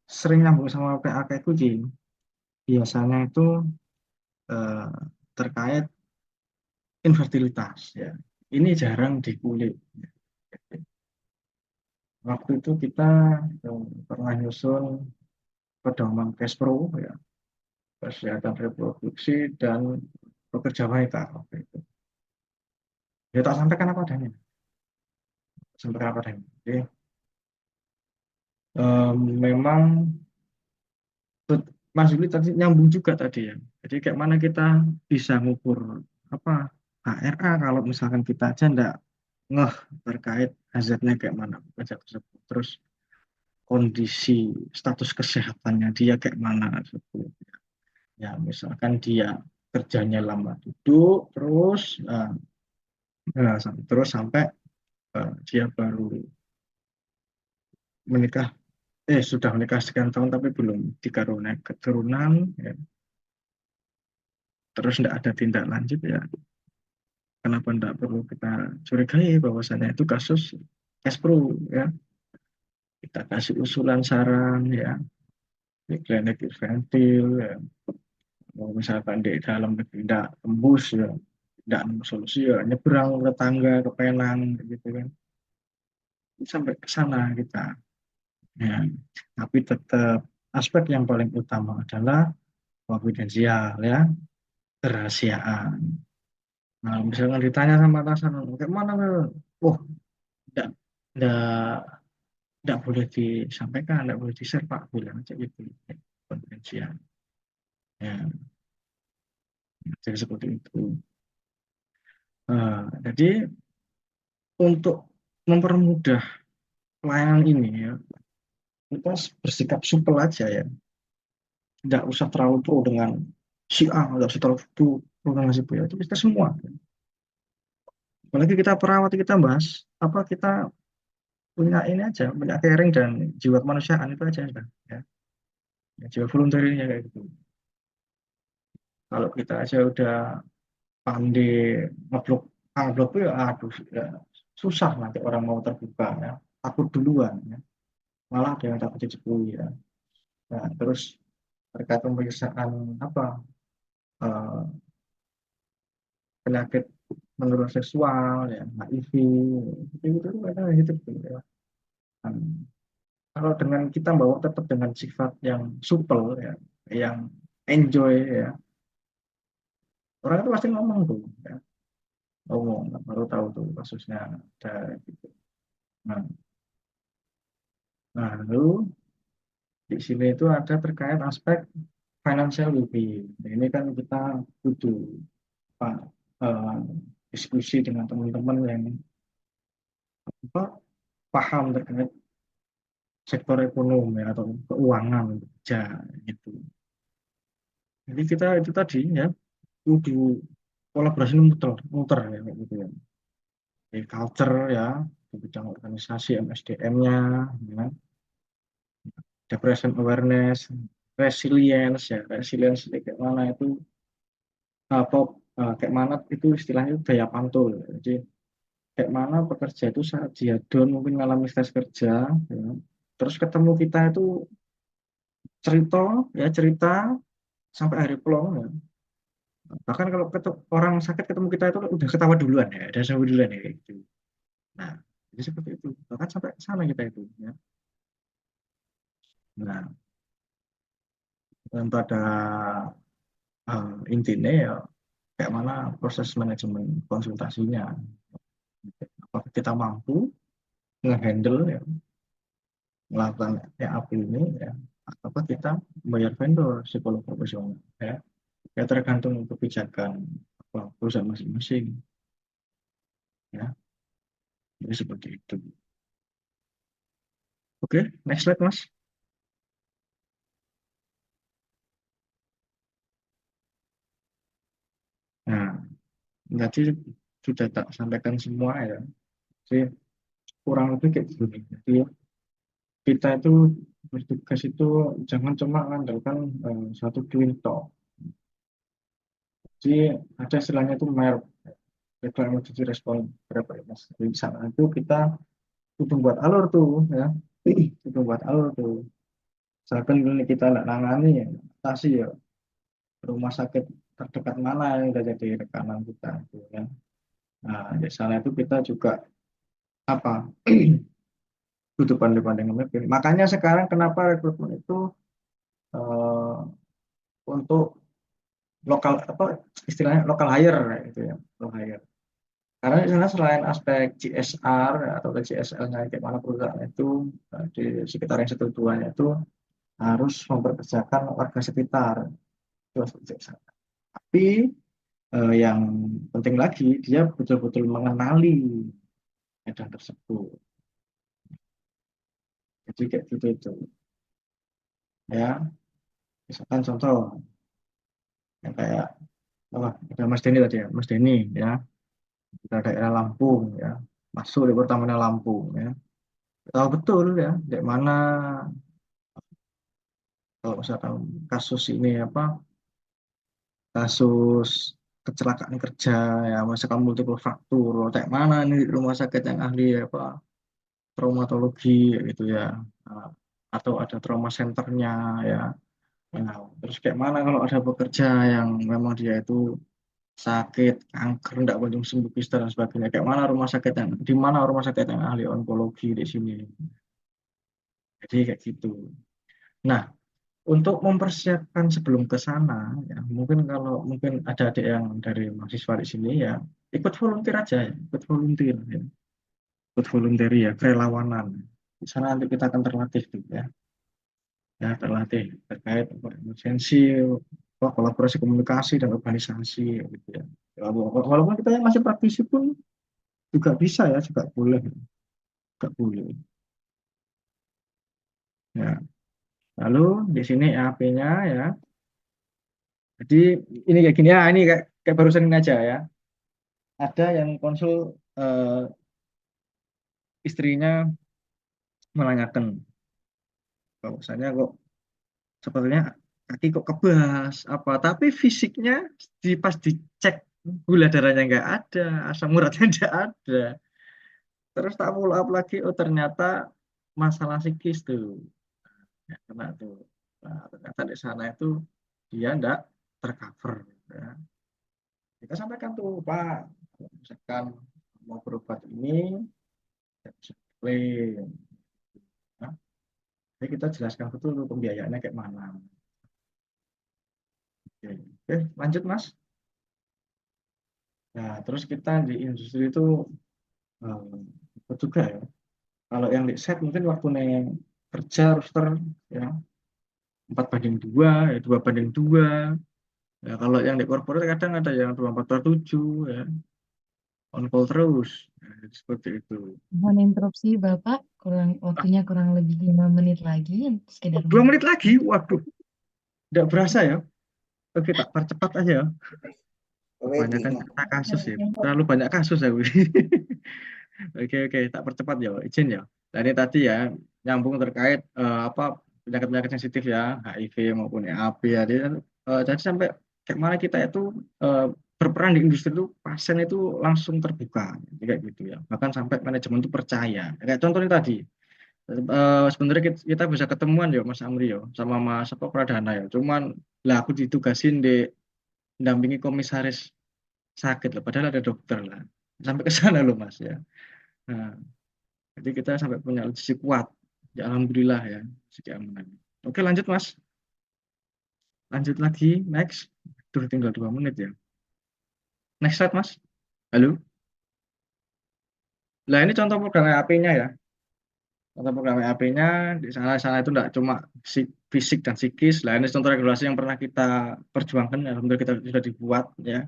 sering nyambung sama PAK kucing biasanya itu eh, terkait infertilitas ya ini jarang dikulik. Waktu itu kita pernah nyusun pedoman Kespro ya kesehatan reproduksi dan pekerja wanita waktu itu. Ya tak sampaikan apa adanya. Sampaikan apa adanya. Oke. Memang Mas Juli tadi nyambung juga tadi ya. Jadi kayak mana kita bisa ngukur apa HRA kalau misalkan kita aja ndak ngeh terkait hazardnya kayak mana pajak tersebut. Terus kondisi status kesehatannya dia kayak mana tersebut. Ya misalkan dia kerjanya lama duduk terus terus sampai dia baru menikah sudah menikah sekian tahun tapi belum dikaruniai keturunan ya. Terus tidak ada tindak lanjut ya kenapa tidak perlu kita curigai bahwasannya itu kasus Espro ya kita kasih usulan saran ya di klinik ventil ya. Kalau misalkan di dalam negeri tidak tembus ya tidak nemu solusi ya nyebrang ke tangga ke Penang gitu kan sampai ke sana kita ya tapi tetap aspek yang paling utama adalah konfidensial ya kerahasiaan. Nah, misalkan ditanya sama atasan, kayak mana? Oh, tidak, tidak, tidak boleh disampaikan, tidak boleh di-share, Pak. Bilang aja gitu. Konfidensial. Ya, jadi seperti itu. Jadi untuk mempermudah pelayanan ini ya, kita bersikap supel aja ya. Tidak usah terlalu pro dengan si A, tidak usah terlalu pro dengan si B. Itu kita semua. Apalagi kita perawat kita bahas apa kita punya ini aja, punya caring dan jiwa kemanusiaan itu aja sudah. Ya. Ya, jiwa volunteernya kayak gitu. Kalau kita aja udah pandai ngeblok ngeblok ya aduh ya, susah nanti orang mau terbuka ya takut duluan ya malah ada yang takut dicekui ya. Nah, terus terkait pemeriksaan apa eh, penyakit menular seksual ya HIV itu ada gitu ya. Nah, kalau dengan kita bawa tetap dengan sifat yang supel ya yang enjoy ya orang itu pasti ngomong tuh ya ngomong baru tahu tuh kasusnya ada gitu. Nah, lalu di sini itu ada terkait aspek financial well-being. Nah, ini kan kita butuh apa, eh, diskusi dengan teman-teman yang apa, paham terkait sektor ekonomi atau keuangan kerja gitu. Jadi kita itu tadi ya butuh kolaborasi muter, muter ya kayak gitu ya. Di culture ya di bidang organisasi MSDM-nya, ya. Depression awareness, resilience ya, resilience itu kayak mana itu atau kayak mana itu istilahnya itu daya pantul. Jadi kayak mana pekerja itu saat dia down mungkin mengalami stres kerja, ya. Terus ketemu kita itu cerita ya cerita sampai hari pelong ya. Bahkan kalau orang sakit ketemu kita itu udah ketawa duluan ya, udah sembuh duluan ya kayak gitu. Nah, jadi seperti itu. Bahkan sampai ke sana kita itu ya. Nah, dan pada intinya ya kayak mana proses manajemen konsultasinya. Apakah kita mampu ngehandle ya melakukan EAP ini ya atau kita bayar vendor psikolog profesional ya ya tergantung kebijakan apa, perusahaan masing-masing ya jadi seperti itu. Oke, next slide Mas. Nah tadi sudah tak sampaikan semua ya jadi kurang lebih kayak gini jadi kita itu bertugas itu jangan cuma mengandalkan satu twin talk. Jadi ada istilahnya itu MERP, Regular Emergency Response Preparedness. Jadi di sana itu kita kudu buat alur tuh ya, kudu buat alur tuh. Misalkan klinik kita nggak nangani ya, atasi ya rumah sakit terdekat mana yang udah jadi rekanan kita gitu, ya. Nah di sana itu kita juga apa butuh pandai-pandai memimpin. Makanya sekarang kenapa rekrutmen itu eh, untuk lokal apa istilahnya lokal hire gitu ya, lokal hire. Karena di sana selain aspek CSR atau CSL-nya kayak mana perusahaan itu di sekitar yang setujuannya itu harus memperkerjakan warga sekitar itu aspek CSR. Tapi yang penting lagi dia betul-betul mengenali medan tersebut. Jadi kayak gitu itu ya. Misalkan contoh yang kayak ada Mas Denny tadi ya, Mas Denny ya, kita daerah Lampung ya, masuk di Pertamina Lampung ya, tahu betul ya, di mana kalau misalkan kasus ini apa, kasus kecelakaan kerja ya, misalkan multiple fraktur, kayak mana nih rumah sakit yang ahli apa traumatologi gitu ya. Nah, atau ada trauma centernya ya. Nah, terus kayak mana kalau ada pekerja yang memang dia itu sakit kanker tidak kunjung sembuh kista dan sebagainya, kayak mana rumah sakit yang di mana rumah sakit yang ahli onkologi di sini, jadi kayak gitu. Nah, untuk mempersiapkan sebelum ke sana ya, mungkin kalau mungkin ada adik yang dari mahasiswa di sini ya, ikut volunteer aja ya, ikut volunteer ya, ikut volunteer ya, kerelawanan di sana nanti kita akan terlatih tuh ya, terlatih terkait emergensi, kolaborasi komunikasi dan organisasi gitu ya. Walaupun kita yang masih praktisi pun juga bisa ya, juga boleh, juga boleh. Ya, lalu di sini EAP-nya ya. Jadi ini kayak gini ya, ini kayak barusan ini aja ya. Ada yang konsul istrinya menanyakan bahwasanya kok sepertinya kaki kok kebas apa, tapi fisiknya pas dicek gula darahnya nggak ada, asam uratnya nggak ada. Terus tak follow up lagi, oh ternyata masalah psikis tuh. Ya, kena tuh. Nah, ternyata di sana itu dia enggak tercover ya. Kita sampaikan tuh Pak, kalau misalkan mau berobat ini ya bisa klaim ya. Jadi kita jelaskan betul tuh pembiayaannya kayak mana. Oke. Oke, lanjut Mas. Nah, terus kita di industri itu juga ya. Kalau yang di set mungkin waktu yang kerja roster ya 4:2 ya 2:2 ya. Kalau yang di corporate kadang ada yang 24/7 ya, on call terus ya, jadi seperti itu. Mohon interupsi Bapak, waktunya kurang lebih 5 menit lagi, sekedar 2 menit lagi, waduh, tidak berasa ya. Oke, tak percepat aja ya. Kebanyakan cerita kasus ya, terlalu banyak kasus ya. Oke oke, tak percepat ya, izin ya. Nah ini tadi ya nyambung terkait apa penyakit-penyakit sensitif ya, HIV maupun EAP ya. Jadi sampai kayak mana kita itu eh, berperan di industri itu, pasien itu langsung terbuka, kayak gitu ya. Bahkan sampai manajemen itu percaya. Kayak contohnya tadi, sebenarnya kita bisa ketemuan ya Mas Amri ya, sama Mas apa Pradana ya. Cuman lah aku ditugasin di dampingi komisaris sakit lah, padahal ada dokter lah. Sampai ke sana loh Mas ya. Nah, jadi kita sampai punya logistik kuat. Ya, alhamdulillah ya, segi aman. Oke, lanjut Mas. Lanjut lagi, next. Tuh tinggal 2 menit ya. Next slide Mas. Halo. Nah ini contoh program EAP-nya ya. Contoh program EAP-nya di sana itu enggak cuma fisik dan psikis. Lah ini contoh regulasi yang pernah kita perjuangkan. Alhamdulillah kita sudah dibuat ya.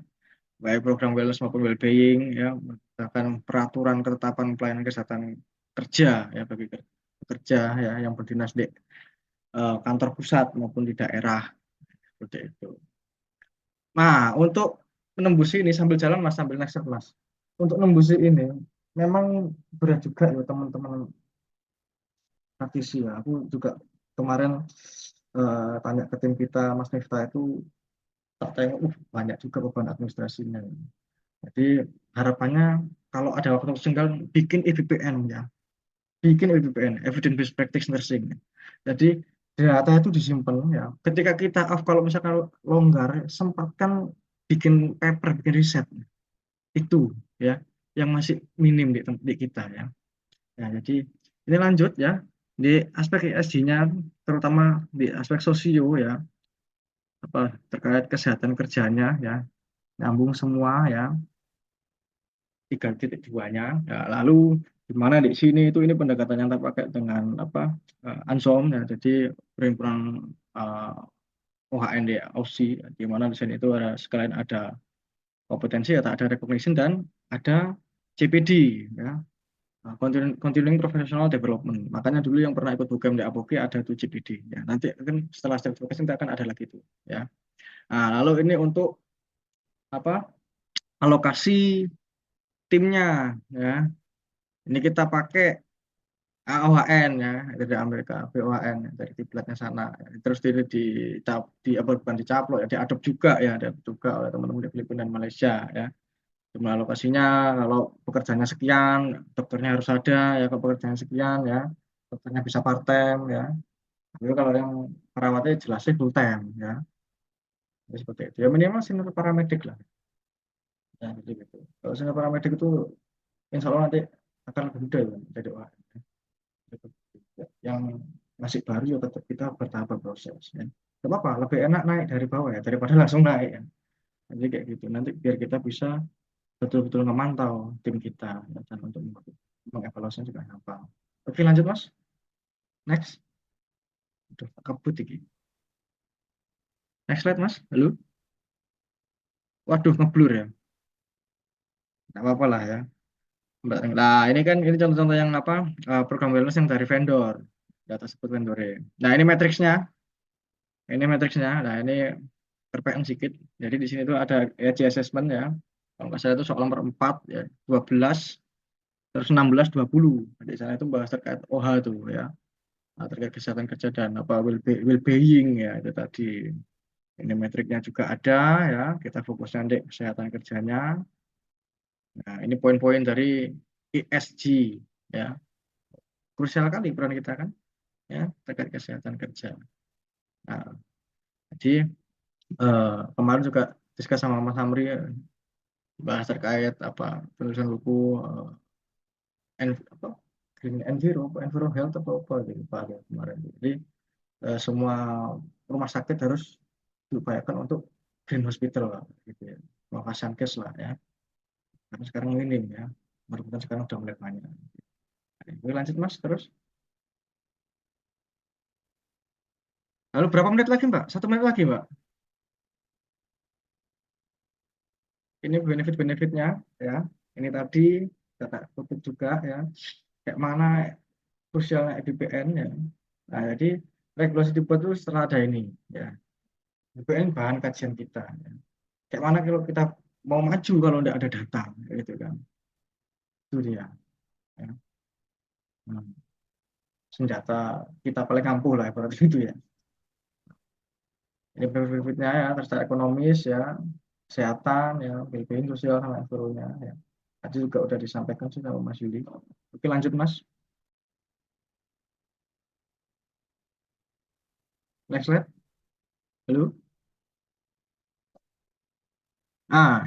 Baik program wellness maupun well-being ya. Bahkan peraturan ketetapan pelayanan kesehatan kerja ya bagi pekerja ya yang berdinas di kantor pusat maupun di daerah seperti itu. Nah, untuk menembus ini sambil jalan Mas, sambil next step Mas. Untuk menembus ini memang berat juga ya teman-teman praktisi ya. Aku juga kemarin tanya ke tim kita Mas Nifta itu, tak tengok banyak juga beban administrasinya. Jadi harapannya kalau ada waktu senggang bikin EBPN ya. Bikin EBPN, Evidence Based Practice Nursing. Jadi data itu disimpan ya. Ketika kita kalau misalkan longgar, sempatkan bikin paper, bikin riset itu ya, yang masih minim di kita ya. Ya, jadi ini lanjut ya di aspek ESG-nya, terutama di aspek sosio ya, apa terkait kesehatan kerjanya ya, nyambung semua ya. 3.2-nya. Ya, lalu di mana di sini itu ini pendekatan yang terpakai dengan apa ANSOM ya. Jadi perhimpunan OHN di Aussie, di mana di sini itu ada sekalian ada kompetensi atau ada recognition dan ada CPD ya. Continuing Professional Development. Makanya dulu yang pernah ikut program di APOGI ada tuh CPD. Ya, nanti kan setelah sertifikasi nanti akan ada lagi itu. Ya. Nah, lalu ini untuk apa alokasi timnya. Ya. Ini kita pakai AOHN ya dari Amerika, BOHN dari kiblatnya sana. Terus di apa bukan dicaplok ya, diadop juga ya, diadop juga oleh teman-teman di Filipina dan Malaysia ya. Jumlah alokasinya kalau pekerjaannya sekian, dokternya harus ada ya kalau pekerjaannya sekian ya. Dokternya bisa part time ya. Tapi kalau yang perawatnya jelasnya full time ya. Jadi seperti itu. Ya minimal senior paramedik lah. Ya, jadi gitu. Kalau senior paramedik itu insya Allah nanti akan lebih mudah ya, jadi OHN. Yang masih baru ya tetap kita bertahap berproses ya. Gak apa-apa, lebih enak naik dari bawah ya daripada langsung naik ya. Jadi kayak gitu. Nanti biar kita bisa betul-betul memantau tim kita ya, dan untuk mengevaluasi juga apa. Oke lanjut Mas. Next. Udah kebut iki. Next slide Mas. Halo. Waduh ngeblur ya. Nggak apa-apa lah ya. Nah ini kan ini contoh-contoh yang apa program wellness yang dari vendor. Data sebut vendornya. Nah ini matriksnya. Ini matriksnya. Nah ini terpekan sedikit. Jadi di sini tuh ada ESG assessment ya. Kalau nggak salah itu soal nomor 4 ya, 12 terus 16 20. Di sana itu bahas terkait OH tuh ya. Nah, terkait kesehatan kerja dan apa well-being ya itu tadi. Ini metriknya juga ada ya. Kita fokusnya di kesehatan kerjanya. Nah, ini poin-poin dari ESG ya. Krusial kali peran kita kan ya terkait kesehatan kerja. Nah, jadi kemarin juga diskus sama Mas Hamri ya, bahas terkait apa penulisan buku apa Green Enviro, Enviro Health apa gitu Pak ya, kemarin. Jadi semua rumah sakit harus diupayakan untuk Green Hospital lah, gitu ya. Lokasian case lah ya. Karena sekarang minim ya, merupakan sekarang udah mulai banyak. Oke, lanjut Mas terus. Lalu berapa menit lagi Mbak? 1 menit lagi Mbak. Ini benefit-benefitnya ya. Ini tadi data kutip juga ya. Kayak mana krusialnya EDPN ya. Nah, jadi regulasi dibuat itu setelah ada ini ya. EDPN bahan kajian kita. Ya. Kayak mana kalau kita mau maju kalau tidak ada data gitu kan. Itu dia. Ya. Nah, senjata kita paling ampuh lah berarti itu ya. Ini benefitnya ya, terus ekonomis ya, kesehatan ya, well-being sosial sama environnya ya. Tadi juga udah disampaikan sih sama Mas Yuli. Oke lanjut Mas. Next slide. Halo.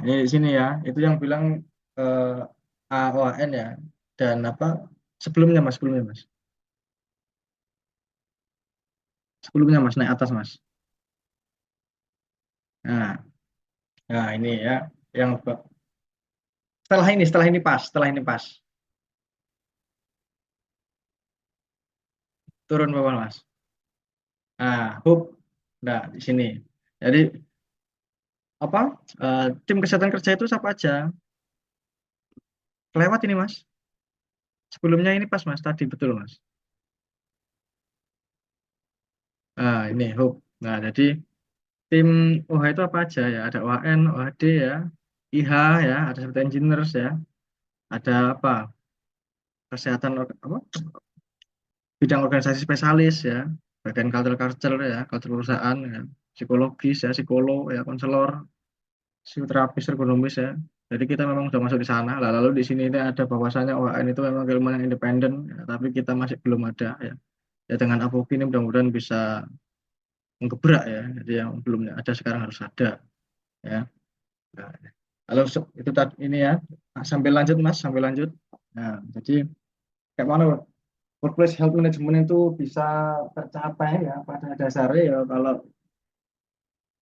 Ini di sini ya. Itu yang bilang AOAN ya. Dan apa? Sebelumnya Mas, sebelumnya Mas. Sebelumnya Mas, naik atas Mas. Nah, nah ini ya. Yang setelah ini pas. Turun bawah Mas. Hub. Nah, di sini. Jadi apa? Tim kesehatan kerja itu siapa aja? Kelewat ini Mas. Sebelumnya ini pas Mas, tadi betul Mas. Ini hub. Nah, jadi tim OH itu apa aja ya? Ada OHN, OHD ya, IH ya, ada seperti engineers ya, ada apa? Kesehatan apa? Bidang organisasi spesialis ya, bagian culture ya, culture perusahaan ya, psikologis ya, psikolog ya, konselor, psikoterapis, ergonomis ya. Jadi kita memang sudah masuk di sana. Lalu di sini ini ada bahwasannya OHN itu memang keilmuan yang independen, ya, tapi kita masih belum ada ya. Ya dengan APOGI ini mudah-mudahan bisa menggebrak ya. Jadi yang belum ada sekarang harus ada ya. Nah, lalu itu tadi ini ya. Nah, sambil lanjut Mas, sambil lanjut. Nah, jadi kayak mana workplace health management itu bisa tercapai ya pada dasarnya ya kalau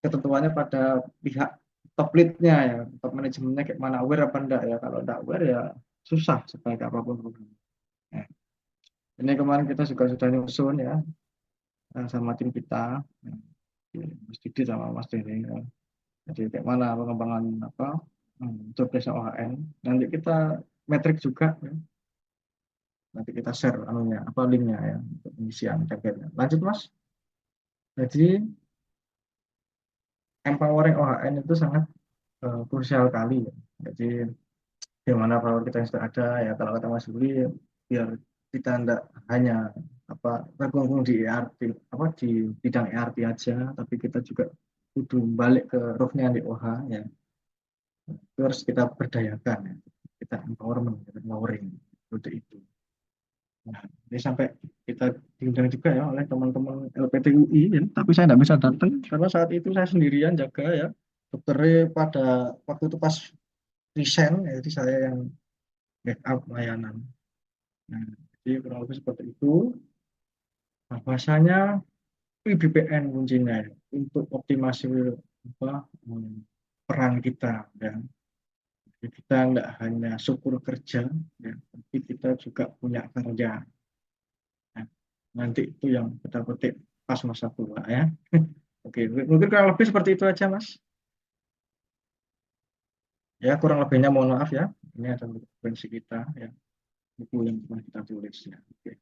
ketentuannya pada pihak top lead-nya ya, top manajemennya kayak mana, aware apa enggak ya. Kalau enggak aware ya susah sebaik apapun program. Nah, ini kemarin kita juga sudah nyusun ya, sama tim kita, Mas Didi sama Mas Denny ya. Jadi kayak mana pengembangan apa jobdesk OHN. Nanti kita metrik juga ya. Nanti kita share anunya apa linknya ya untuk pengisian targetnya. Lanjut Mas. Jadi empowering OHN itu sangat krusial kali ya. Jadi gimana kalau kita yang sudah ada ya, kalau kata Mas Juli, biar kita tidak hanya apa tergunggung di ERP apa di bidang ERP aja, tapi kita juga kudu balik ke rootnya di OH ya. Itu harus kita berdayakan ya. Kita empowerment, kita empowering untuk itu. Nah, ini sampai kita diundang juga ya oleh teman-teman LPTUI ya, tapi saya tidak bisa datang karena saat itu saya sendirian jaga ya. Dokternya pada waktu itu pas resign, ya, jadi saya yang backup layanan. Nah, jadi kurang lebih seperti itu. Nah, bahasanya PBPN kuncinya ya, untuk optimasi apa, peran kita ya. Jadi kita nggak hanya syukur kerja ya, tapi kita juga punya kerja. Nah, nanti itu yang kita petik pas masa tua ya. Oke, mungkin kurang lebih seperti itu aja Mas. Ya, kurang lebihnya mohon maaf ya. Ini adalah referensi kita ya, buku yang pernah kita tulis ya. Oke.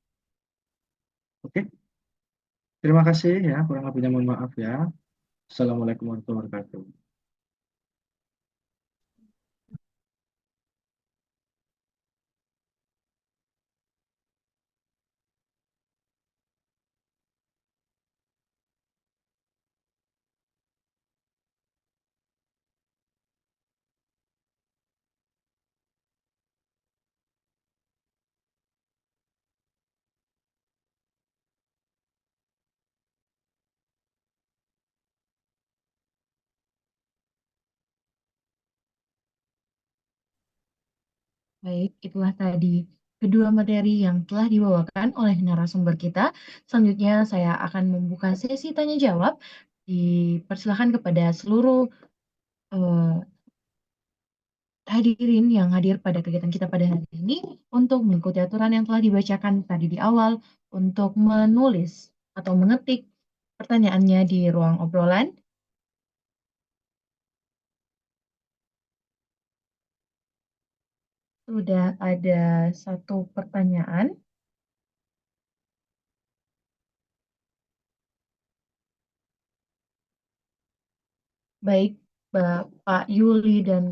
Oke, terima kasih ya. Kurang lebihnya mohon maaf ya. Assalamualaikum warahmatullahi wabarakatuh. Baik, itulah tadi kedua materi yang telah dibawakan oleh narasumber kita. Selanjutnya saya akan membuka sesi tanya jawab. Dipersilakan kepada seluruh eh, hadirin yang hadir pada kegiatan kita pada hari ini untuk mengikuti aturan yang telah dibacakan tadi di awal untuk menulis atau mengetik pertanyaannya di ruang obrolan. Sudah ada satu pertanyaan. Baik, Bapak Yuli dan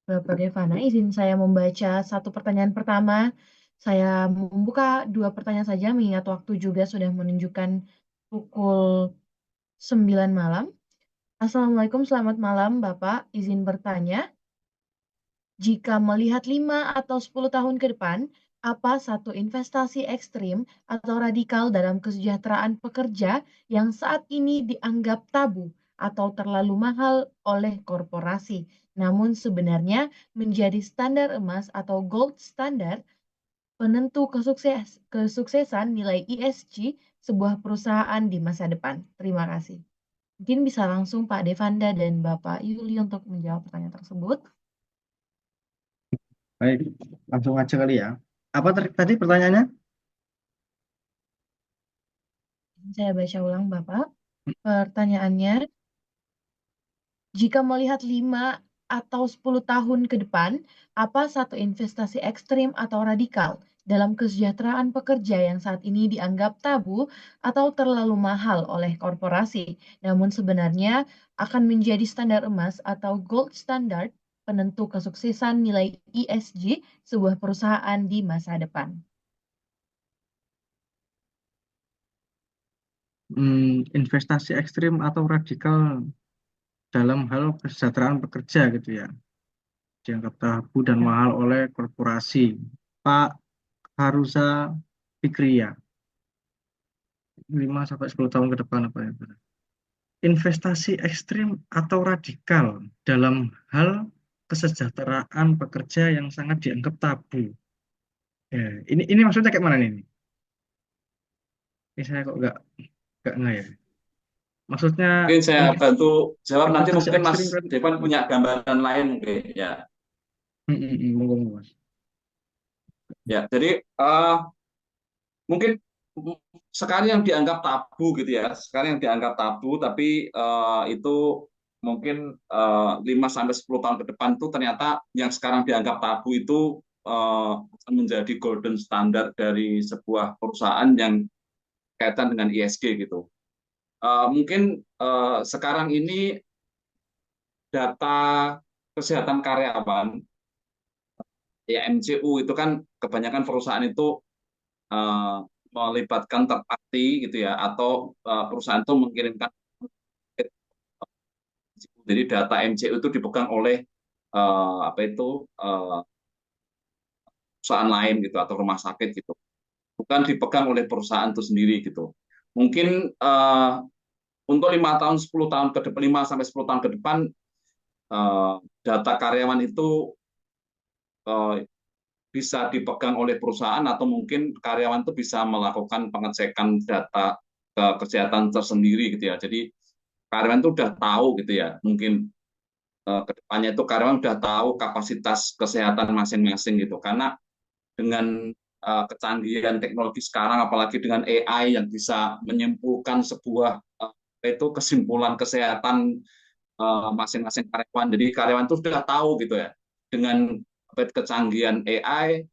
Bapak Devana, izin saya membaca satu pertanyaan pertama. Saya membuka dua pertanyaan saja, mengingat waktu juga sudah menunjukkan pukul 9 malam. Assalamualaikum, selamat malam Bapak. Izin bertanya, jika melihat 5 atau 10 tahun ke depan, apa satu investasi ekstrim atau radikal dalam kesejahteraan pekerja yang saat ini dianggap tabu atau terlalu mahal oleh korporasi, namun sebenarnya menjadi standar emas atau gold standard penentu kesuksesan nilai ESG sebuah perusahaan di masa depan? Terima kasih. Mungkin bisa langsung Pak Devanda dan Bapak Yuli untuk menjawab pertanyaan tersebut. Baik, langsung aja kali ya. Apa tadi pertanyaannya? Saya baca ulang, Bapak. Pertanyaannya, jika melihat 5 atau 10 tahun ke depan, apa satu investasi ekstrim atau radikal dalam kesejahteraan pekerja yang saat ini dianggap tabu atau terlalu mahal oleh korporasi, namun sebenarnya akan menjadi standar emas atau gold standard penentu kesuksesan nilai ESG sebuah perusahaan di masa depan? Investasi ekstrim atau radikal dalam hal kesejahteraan pekerja gitu ya, dianggap tabu dan Ya. mahal oleh korporasi. Pak Harusa Fikriya, 5 sampai 10 tahun ke depan apa ya? Investasi ekstrim atau radikal dalam hal kesejahteraan pekerja yang sangat dianggap tabu. Ya, ini maksudnya kayak mana nih? Ini saya kok nggak ya. Maksudnya Mungkin saya mungkin bantu jawab, nanti investasi mungkin Mas ekstrim kan? Devan punya gambaran lain mungkin ya. Monggo, monggo, Mas. Ya, jadi mungkin sekarang yang dianggap tabu gitu ya, sekarang yang dianggap tabu, tapi itu mungkin 5 sampai 10 tahun ke depan tuh ternyata yang sekarang dianggap tabu itu menjadi golden standard dari sebuah perusahaan yang kaitan dengan ESG gitu. Mungkin sekarang ini data kesehatan karyawan ya, MCU itu kan kebanyakan perusahaan itu eh, melibatkan third party gitu ya, atau perusahaan itu mengirimkan, jadi data MCU itu dipegang oleh apa itu perusahaan lain gitu atau rumah sakit gitu, bukan dipegang oleh perusahaan itu sendiri gitu. Mungkin untuk 5 tahun 10 tahun ke depan, 5 sampai 10 tahun ke depan, eh, data karyawan itu eh, bisa dipegang oleh perusahaan, atau mungkin karyawan itu bisa melakukan pengecekan data kesehatan tersendiri gitu ya. Jadi karyawan itu udah tahu gitu ya, mungkin kedepannya itu karyawan udah tahu kapasitas kesehatan masing-masing gitu, karena dengan kecanggihan teknologi sekarang, apalagi dengan AI yang bisa menyimpulkan sebuah itu kesimpulan kesehatan masing-masing karyawan. Jadi karyawan itu sudah tahu gitu ya, dengan kecanggihan AI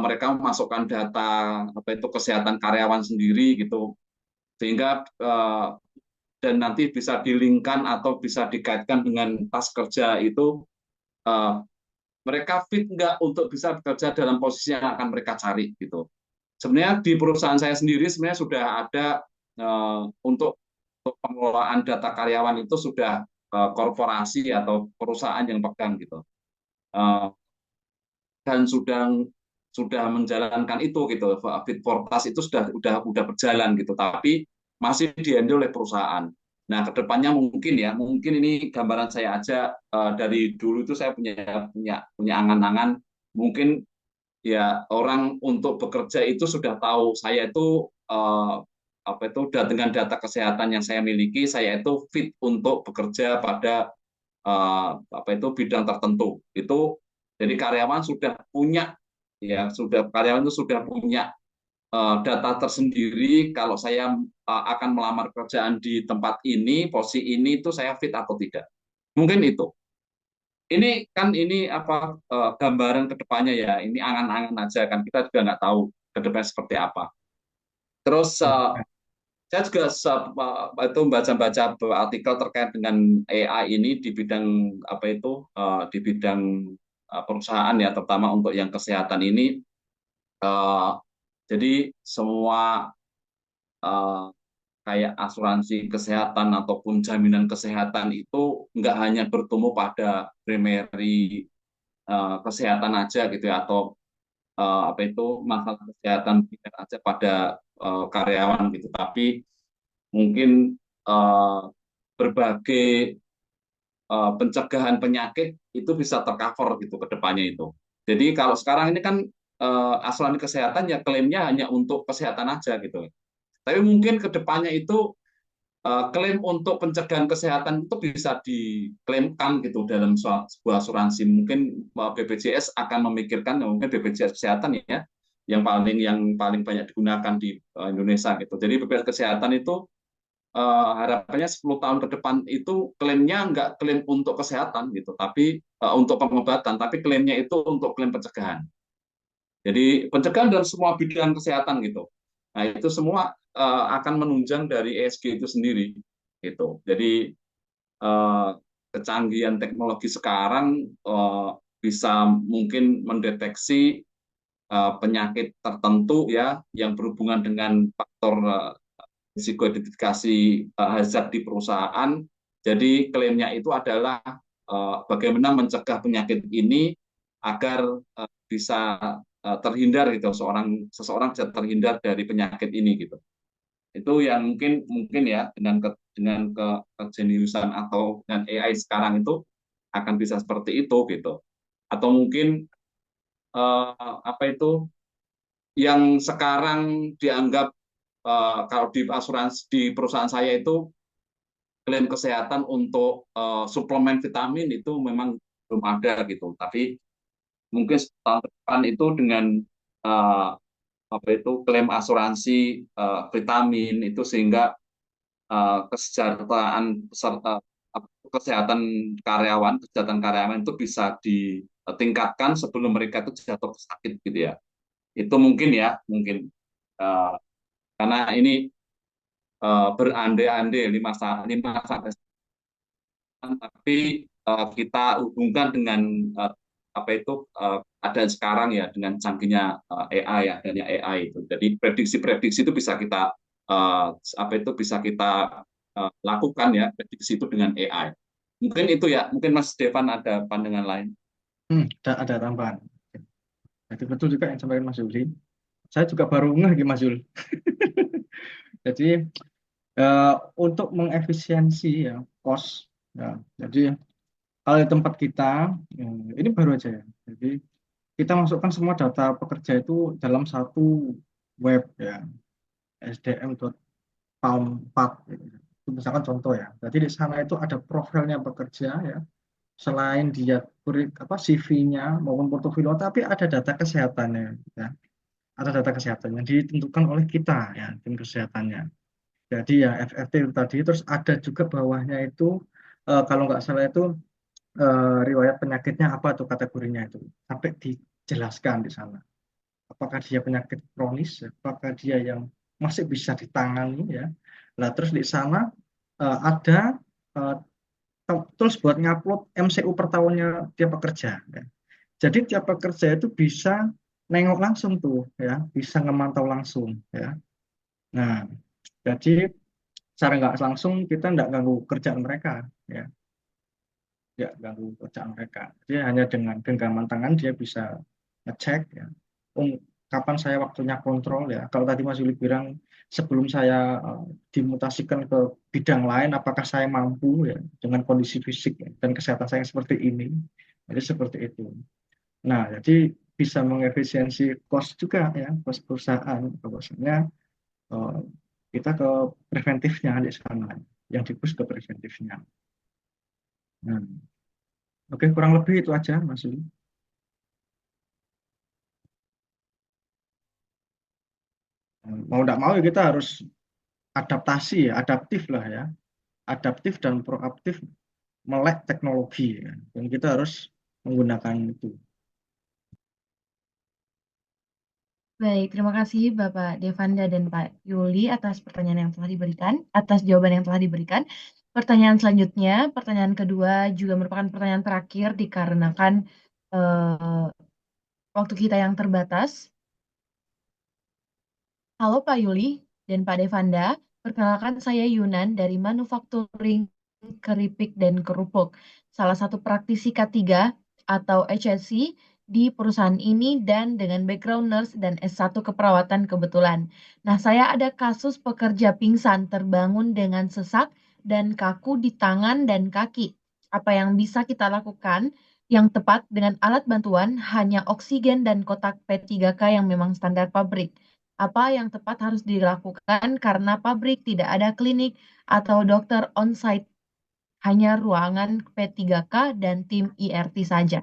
mereka memasukkan data apa itu kesehatan karyawan sendiri gitu, sehingga dan nanti bisa dilingkan atau bisa dikaitkan dengan tas kerja itu, uh, mereka fit nggak untuk bisa bekerja dalam posisi yang akan mereka cari gitu. Sebenarnya di perusahaan saya sendiri sebenarnya sudah ada untuk pengelolaan data karyawan itu sudah korporasi atau perusahaan yang pegang gitu. Uh, dan sudah menjalankan itu gitu, fit for task itu sudah berjalan gitu, tapi masih dihandle oleh perusahaan. Nah, kedepannya mungkin ya, mungkin ini gambaran saya aja, dari dulu itu saya punya angan-angan, mungkin ya orang untuk bekerja itu sudah tahu saya itu apa itu dengan data kesehatan yang saya miliki, saya itu fit untuk bekerja pada apa itu bidang tertentu. Itu jadi karyawan sudah punya, ya sudah, karyawan itu sudah punya data tersendiri kalau saya akan melamar kerjaan di tempat ini, posisi ini itu saya fit atau tidak. Mungkin itu. Ini kan ini apa gambaran kedepannya ya. Ini angan-angan aja kan, kita juga nggak tahu ke depan seperti apa. Terus saya juga itu baca-baca artikel terkait dengan AI ini di bidang apa itu di bidang perusahaan ya, terutama untuk yang kesehatan ini. Uh, jadi semua uh, kayak asuransi kesehatan ataupun jaminan kesehatan itu nggak hanya bertumbuh pada primary kesehatan aja gitu ya, atau apa itu masalah kesehatan aja pada karyawan gitu, tapi mungkin berbagai pencegahan penyakit itu bisa tercover gitu ke depannya itu. Jadi kalau sekarang ini kan asuransi kesehatan ya klaimnya hanya untuk kesehatan aja gitu. Tapi mungkin ke depannya itu klaim untuk pencegahan kesehatan itu bisa diklaimkan gitu dalam sebuah asuransi. Mungkin BPJS akan memikirkan, mungkin BPJS kesehatan ya yang paling banyak digunakan di Indonesia gitu. Jadi BPJS kesehatan itu harapannya 10 tahun ke depan itu klaimnya nggak klaim untuk kesehatan gitu, tapi untuk pengobatan, tapi klaimnya itu untuk klaim pencegahan. Jadi pencegahan dalam semua bidang kesehatan gitu. Nah, itu semua akan menunjang dari ESG itu sendiri gitu. Jadi kecanggihan teknologi sekarang bisa mungkin mendeteksi penyakit tertentu ya yang berhubungan dengan faktor risiko identifikasi hazard di perusahaan. Jadi klaimnya itu adalah bagaimana mencegah penyakit ini agar bisa terhindar gitu, seseorang bisa terhindar dari penyakit ini gitu. Itu yang mungkin ya, dengan kejeniusan atau dengan AI sekarang itu akan bisa seperti itu gitu. Atau mungkin apa itu yang sekarang dianggap kalau di asuransi di perusahaan saya itu klaim kesehatan untuk suplemen vitamin itu memang belum ada gitu. Tapi mungkin tahun depan itu dengan uh, apa itu klaim asuransi vitamin itu sehingga kesejahteraan peserta kesehatan kesehatan karyawan itu bisa ditingkatkan sebelum mereka itu jatuh sakit gitu ya. Itu mungkin ya, mungkin uh, karena ini berandai-andai 5 sampai 10, tapi kita hubungkan dengan apa itu ada sekarang ya dengan canggihnya AI ya, adanya AI itu. Jadi prediksi-prediksi itu bisa kita apa itu bisa kita lakukan ya, prediksi itu dengan AI. Mungkin itu ya, mungkin Mas Devan ada pandangan lain. Ada tambahan. Jadi betul juga yang disampaikan Mas Yuli. Saya juga baru ngeh gitu Mas Yul. Jadi untuk mengefisiensi ya cost ya. Jadi kalau di tempat kita ini baru aja ya. Jadi kita masukkan semua data pekerja itu dalam satu web ya, sdm.palm4 gitu. Itu misalkan contoh ya. Jadi di sana itu ada profilnya pekerja ya. Selain dia CV-nya maupun portofolio, tapi ada data kesehatannya ya. Ada data kesehatan yang ditentukan oleh kita ya, tim kesehatannya. Jadi ya FFT itu tadi, terus ada juga bawahnya itu kalau nggak salah itu riwayat penyakitnya apa tuh kategorinya itu sampai dijelaskan di sana. Apakah dia penyakit kronis, apakah dia yang masih bisa ditangani ya. Nah terus di sana ada uh, terus buat ngupload MCU per tahunnya tiap pekerja. Ya. Jadi tiap pekerja itu bisa nengok langsung tuh ya, bisa ngemantau langsung ya. Nah, jadi secara nggak langsung kita nggak ganggu kerjaan mereka ya, ya ganggu kerjaan mereka. Jadi hanya dengan genggaman tangan dia bisa ngecek ya. Kapan saya waktunya kontrol ya. Kalau tadi Mas Yuli bilang sebelum saya dimutasikan ke bidang lain, apakah saya mampu ya dengan kondisi fisik ya, dan kesehatan saya yang seperti ini. Jadi seperti itu. Nah, jadi bisa mengefisiensi cost juga ya, cost perusahaan. Bahwasanya eh, kita ke preventifnya di sana, yang dipush ke preventifnya. Nah, oke, kurang lebih itu aja, Mas Yuli. Mau tidak mau ya kita harus adaptasi ya, adaptif lah ya, adaptif dan proaktif melek teknologi ya. Dan kita harus menggunakan itu. Baik, terima kasih Bapak Devanda dan Pak Yuli atas pertanyaan yang telah diberikan, atas jawaban yang telah diberikan. Pertanyaan selanjutnya, pertanyaan kedua juga merupakan pertanyaan terakhir dikarenakan eh, waktu kita yang terbatas. Halo Pak Yuli dan Pak Devanda, perkenalkan saya Yunan dari Manufacturing Keripik dan Kerupuk, salah satu praktisi K3 atau HSC di perusahaan ini dan dengan background nurse dan S1 keperawatan kebetulan. Nah, saya ada kasus pekerja pingsan terbangun dengan sesak dan kaku di tangan dan kaki. Apa yang bisa kita lakukan yang tepat dengan alat bantuan hanya oksigen dan kotak P3K yang memang standar pabrik. Apa yang tepat harus dilakukan karena pabrik tidak ada klinik atau dokter on-site, hanya ruangan P3K dan tim IRT saja.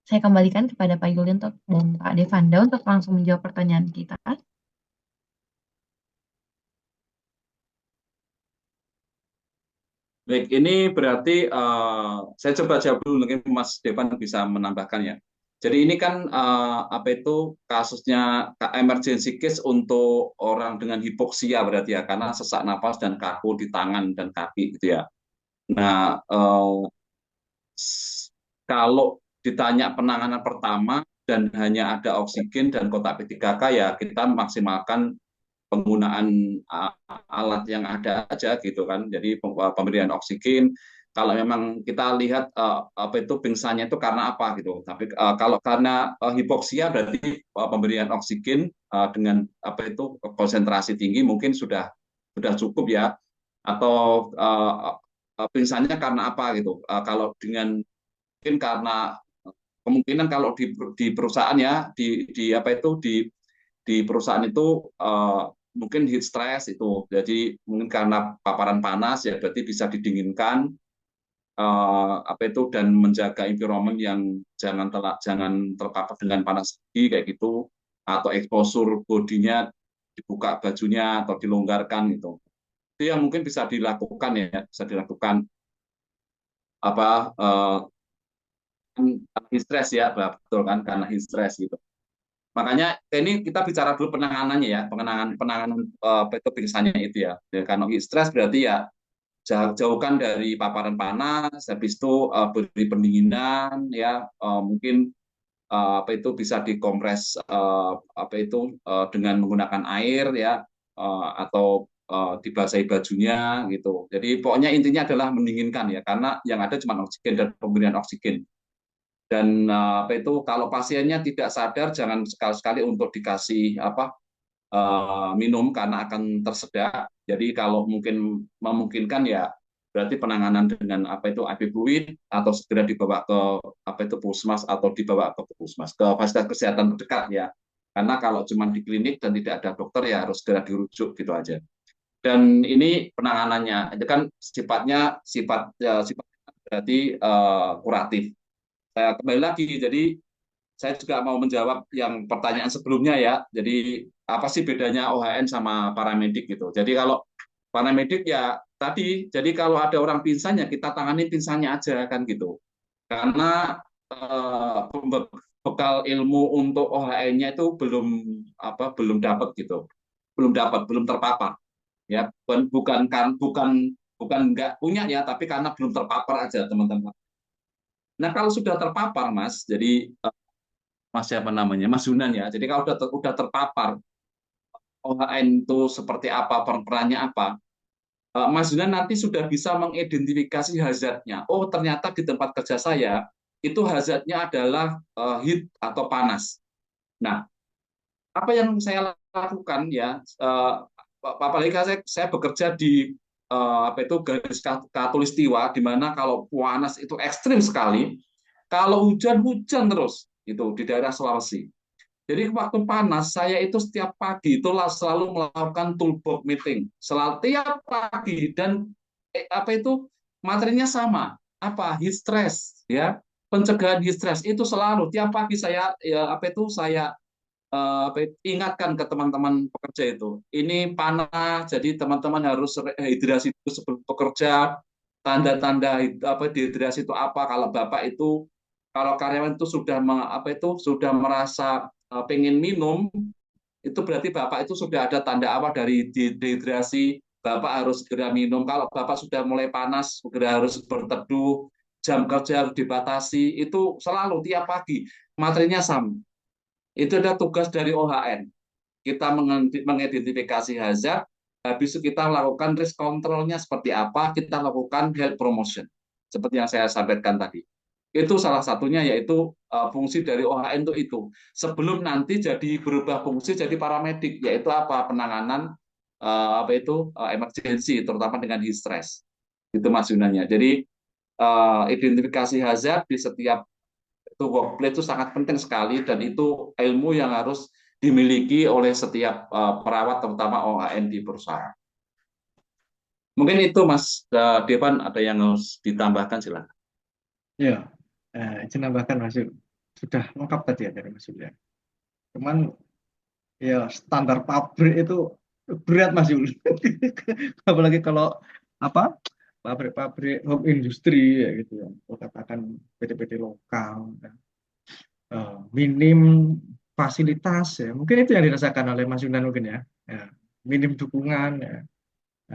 Saya kembalikan kepada Pak Yuli dan Pak Devanda untuk langsung menjawab pertanyaan kita. Baik, ini berarti saya coba jawab dulu, mungkin Mas Devan bisa menambahkan ya. Jadi ini kan apa itu kasusnya emergency case untuk orang dengan hipoksia berarti ya, karena sesak napas dan kaku di tangan dan kaki gitu ya. Nah, kalau ditanya penanganan pertama dan hanya ada oksigen dan kotak P3K ya kita maksimalkan penggunaan alat yang ada aja gitu kan. Jadi pemberian oksigen kalau memang kita lihat apa itu pingsannya itu karena apa gitu. Tapi kalau karena hipoksia berarti pemberian oksigen dengan apa itu konsentrasi tinggi mungkin sudah cukup ya. Atau pingsannya karena apa gitu. Kalau dengan mungkin karena kemungkinan kalau di perusahaan ya di apa itu di perusahaan itu mungkin heat stress itu. Jadi mungkin karena paparan panas ya berarti bisa didinginkan apa itu dan menjaga environment yang jangan terpapar dengan panas tinggi kayak gitu atau eksposur bodinya dibuka bajunya atau dilonggarkan gitu. Itu yang mungkin bisa dilakukan ya, bisa dilakukan apa karena heat stress ya, betul kan karena heat stress gitu. Makanya ini kita bicara dulu penanganannya ya, penanganan apa itu pingsannya itu ya. Karena heat stress berarti ya jauhkan dari paparan panas, habis itu beri pendinginan ya, mungkin apa itu bisa dikompres apa itu dengan menggunakan air ya, atau dibasahi bajunya gitu. Jadi pokoknya intinya adalah mendinginkan ya, karena yang ada cuma oksigen dan pemberian oksigen. Dan apa itu kalau pasiennya tidak sadar jangan sekali-sekali untuk dikasih apa minum karena akan tersedak. Jadi kalau mungkin memungkinkan ya berarti penanganan dengan apa itu IV fluid atau segera dibawa ke apa itu puskesmas atau dibawa ke puskesmas ke fasilitas kesehatan terdekat ya. Karena kalau cuma di klinik dan tidak ada dokter ya harus segera dirujuk gitu aja. Dan ini penanganannya itu kan sifatnya berarti kuratif. Saya kembali lagi jadi saya juga mau menjawab yang pertanyaan sebelumnya ya. Jadi apa sih bedanya OHN sama paramedik gitu. Jadi kalau paramedik ya tadi, jadi kalau ada orang pingsan ya kita tangani pingsannya aja kan gitu. Karena bekal ilmu untuk OHN-nya itu belum dapat gitu. Belum terpapar ya. Bukan nggak punya ya, tapi karena belum terpapar aja teman-teman. Nah, kalau sudah terpapar Mas, jadi Mas siapa namanya? Mas Yunan ya. Jadi kalau udah terpapar OHN itu seperti apa, perannya apa, Mas Yunan nanti sudah bisa mengidentifikasi hazardnya. Oh, ternyata di tempat kerja saya itu hazardnya adalah heat atau panas. Nah, apa yang saya lakukan ya, apalagi saya bekerja di apa itu garis khatulistiwa, di mana kalau panas itu ekstrim sekali, kalau hujan terus itu di daerah Sulawesi. Jadi waktu panas saya itu setiap pagi itu selalu melakukan toolbox meeting, selalu tiap pagi dan apa itu materinya sama, apa heat stress ya, pencegahan heat stress itu selalu tiap pagi saya ya apa itu saya ingatkan ke teman-teman pekerja itu. Ini panas, jadi teman-teman harus hidrasi itu sebelum bekerja. Tanda-tanda apa dehidrasi itu apa? Kalau Bapak itu, kalau karyawan itu sudah merasa pengen minum, itu berarti Bapak itu sudah ada tanda awal dari dehidrasi. Bapak harus segera minum. Kalau Bapak sudah mulai panas, segera harus berteduh. Jam kerja harus dibatasi. Itu selalu tiap pagi. Materinya sama. Itu ada tugas dari OHN. Kita mengidentifikasi hazard, habis itu kita lakukan risk control-nya seperti apa, kita lakukan health promotion. Seperti yang saya sampaikan tadi. Itu salah satunya yaitu fungsi dari OHN itu. Sebelum nanti jadi berubah fungsi jadi paramedik, yaitu apa? Penanganan emergency, terutama dengan heat stress. Itu Mas Yunanya. Jadi identifikasi hazard di setiap itu workplace itu sangat penting sekali dan itu ilmu yang harus dimiliki oleh setiap perawat terutama OHN di perusahaan. Mungkin itu Mas Devan ada yang harus ditambahkan silakan. Ya, izin nambahkan Mas Yul. Sudah lengkap tadi ya dari Mas Yul ya. Cuman ya standar pabrik itu berat Mas Yul. Apalagi kalau apa pabrik-pabrik home industry ya gitu ya. Kalau katakan PT-PT lokal ya. Minim fasilitas ya. Mungkin itu yang dirasakan oleh Mas Yunan mungkin ya. Ya, minim dukungan ya.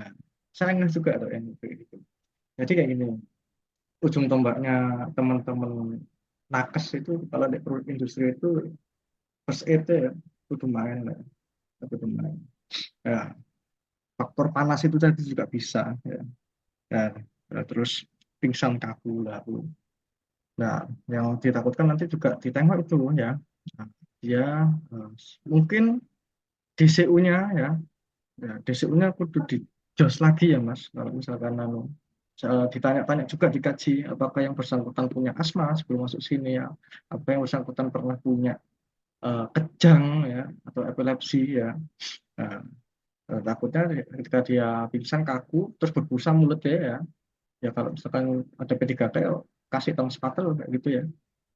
Nah, sayang juga atau yang gitu. Jadi kayak gini. Ujung tombaknya teman-teman nakes itu kalau di industri itu first aid ya kudu main lah, kudu main. Ya, faktor panas itu tadi juga bisa ya. Terus pingsan kaku lah. Nah, yang ditakutkan nanti juga ditengok itu ya. Nah, dia mungkin DCU-nya ya, DCU-nya kudu dijos lagi ya Mas. Kalau misalkan ditanya-tanya juga dikaji apakah yang bersangkutan punya asma sebelum masuk sini ya, apa yang bersangkutan pernah punya kejang ya atau epilepsi ya. Nah, Takutnya ketika dia pingsan kaku terus berbusa mulutnya ya. Ya kalau misalkan ada P3K ya kasih tong spatel kayak gitu ya.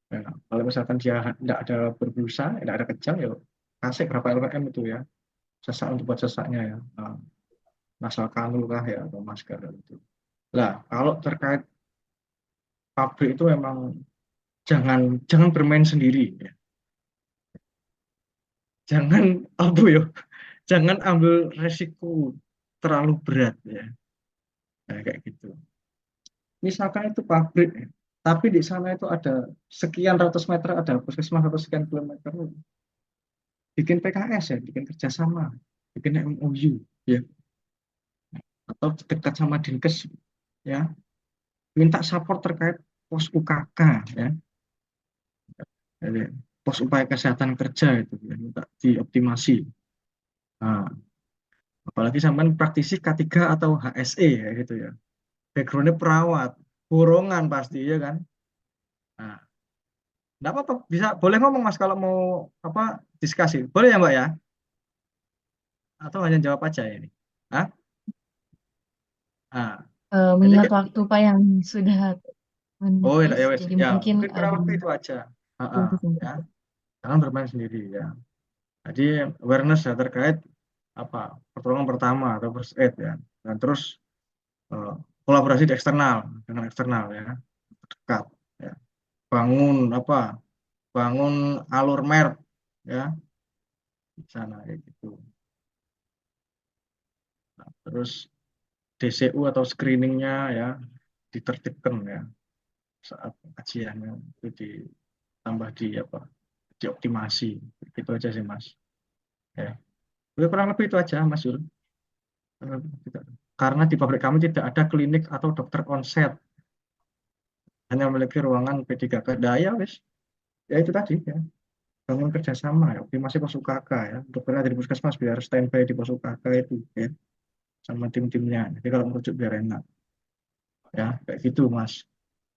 Ya, kalau misalkan dia tidak ada berbusa, tidak ada kejang ya kasih berapa LPM itu ya. Sesak untuk buat sesaknya ya. Nasal kanul kah ya atau masker gitu. Lah, kalau terkait pabrik itu memang jangan jangan bermain sendiri ya. Jangan apa ya, jangan ambil resiko terlalu berat ya. Nah, kayak gitu. Misalkan itu pabrik ya, tapi di sana itu ada sekian ratus meter ada puskesmas atau sekian kilometer, bikin PKS ya, bikin kerjasama, bikin MOU ya, atau dekat sama Dinkes ya, minta support terkait pos UKK ya. Jadi, pos upaya kesehatan kerja itu ya, minta dioptimasi. Nah, apalagi sampean praktisi K3 atau HSE ya gitu ya. Backgroundnya perawat, borongan pasti ya kan. Nah, enggak apa-apa, bisa boleh ngomong Mas kalau mau apa diskusi. Boleh ya Mbak ya? Atau hanya jawab aja ini? Hah? Ah, jadi Mengingat waktu Pak yang sudah oh ya, menipis, ya wes jadi ya mungkin mungkin kurang lebih itu aja. Ya, jangan bermain sendiri ya. Jadi awareness ya terkait apa pertolongan pertama atau first aid ya. Dan terus eh, kolaborasi di eksternal dengan eksternal ya dekat ya. Bangun apa? Bangun alur mer ya di sana kayak gitu. Nah, terus DCU atau screeningnya ya ditertibkan ya saat kajiannya itu ditambah di apa dioptimasi itu aja sih Mas ya. Oke, kurang lebih itu aja Mas Yul. Karena di pabrik kami tidak ada klinik atau dokter onset, hanya memiliki ruangan P3K daya wis. Ya itu tadi ya, bangun kerjasama ya, optimasi pos UKK ya. Dokter ada di puskesmas biar standby di pos UKK itu ya, sama tim-timnya. Jadi kalau merujuk biar enak ya, kayak gitu Mas.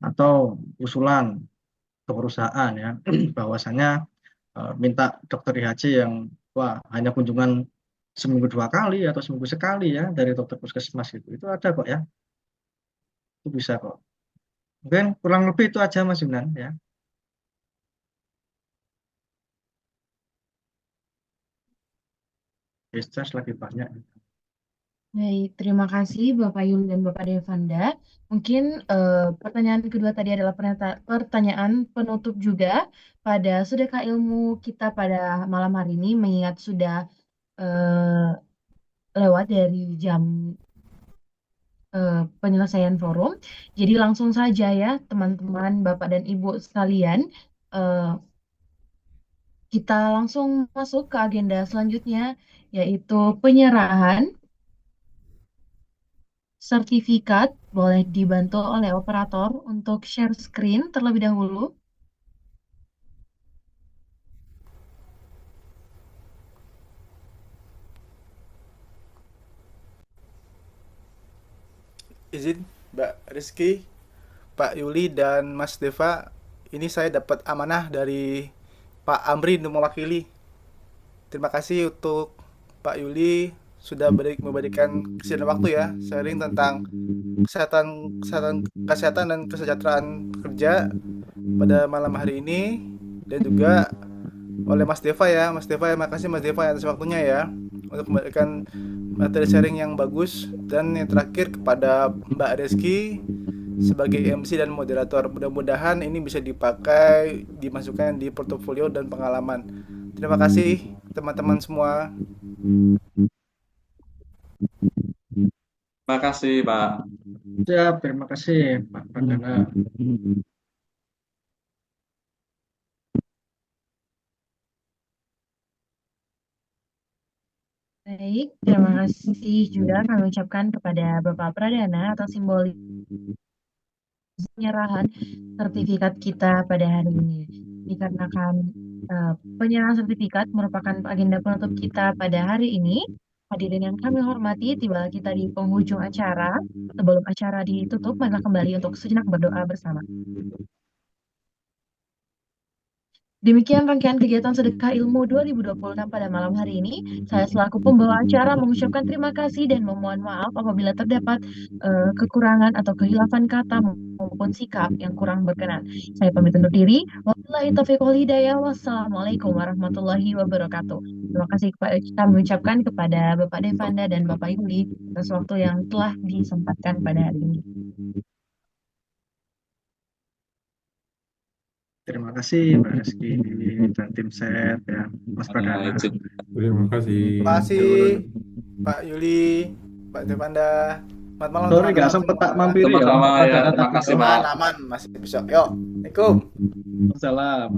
Atau usulan ke perusahaan ya, bahwasannya minta dokter IHC yang wah hanya kunjungan seminggu 2 kali atau seminggu sekali ya dari dokter puskesmas itu ada kok ya, itu bisa kok. Mungkin kurang lebih itu aja Mas Yunan ya. Discharge lagi banyak. Baik, terima kasih Bapak Yul dan Bapak Devanda. Mungkin pertanyaan kedua tadi adalah pertanyaan penutup juga pada sudahkah ilmu kita pada malam hari ini, mengingat sudah lewat dari jam penyelesaian forum. Jadi langsung saja ya teman-teman, Bapak dan Ibu sekalian, eh, kita langsung masuk ke agenda selanjutnya, yaitu penyerahan sertifikat. Boleh dibantu oleh operator untuk share screen terlebih dahulu. Izin Mbak Rizky, Pak Yuli dan Mas Deva, ini saya dapat amanah dari Pak Amri untuk mewakili. Terima kasih untuk Pak Yuli sudah memberikan kesediaan waktu ya, sharing tentang kesehatan dan kesejahteraan kerja pada malam hari ini, dan juga oleh Mas Deva ya. Mas Deva, ya makasih Mas Deva atas waktunya ya untuk memberikan materi sharing yang bagus. Dan yang terakhir kepada Mbak Reski sebagai MC dan moderator. Mudah-mudahan ini bisa dipakai, dimasukkan di portofolio dan pengalaman. Terima kasih teman-teman semua. Terima kasih, Pak. Siap, terima kasih Pak Pradana. Baik, terima kasih juga kami ucapkan kepada Bapak Pradana atas simbolis penyerahan sertifikat kita pada hari ini. Dikarenakan penyerahan sertifikat merupakan agenda penutup kita pada hari ini, hadirin yang kami hormati, tiba kita di penghujung acara. Sebelum acara ditutup, maka kembali untuk sejenak berdoa bersama. Demikian rangkaian kegiatan Sedekah Ilmu 2026 pada malam hari ini. Saya selaku pembawa acara mengucapkan terima kasih dan memohon maaf apabila terdapat kekurangan atau kehilafan kata maupun sikap yang kurang berkenan. Saya pamit undur diri. Wabillahi taufiq wal hidayah. Wassalamualaikum warahmatullahi wabarakatuh. Terima kasih kami ucapkan kepada Bapak Devanda dan Bapak Yuli atas waktu yang telah disempatkan pada hari ini. Terima kasih Mbak Reski dan tim set ya, Mas Pradana. Terima kasih. Terima kasih Pak Yuli, Pak Devanda. Selamat malam. Sorry nggak sempat tak mampir ya. Sama-sama Mas ya, Pradana terima tapi kasih, Pak. Aman, masih besok. Yuk, Assalamualaikum. Salam.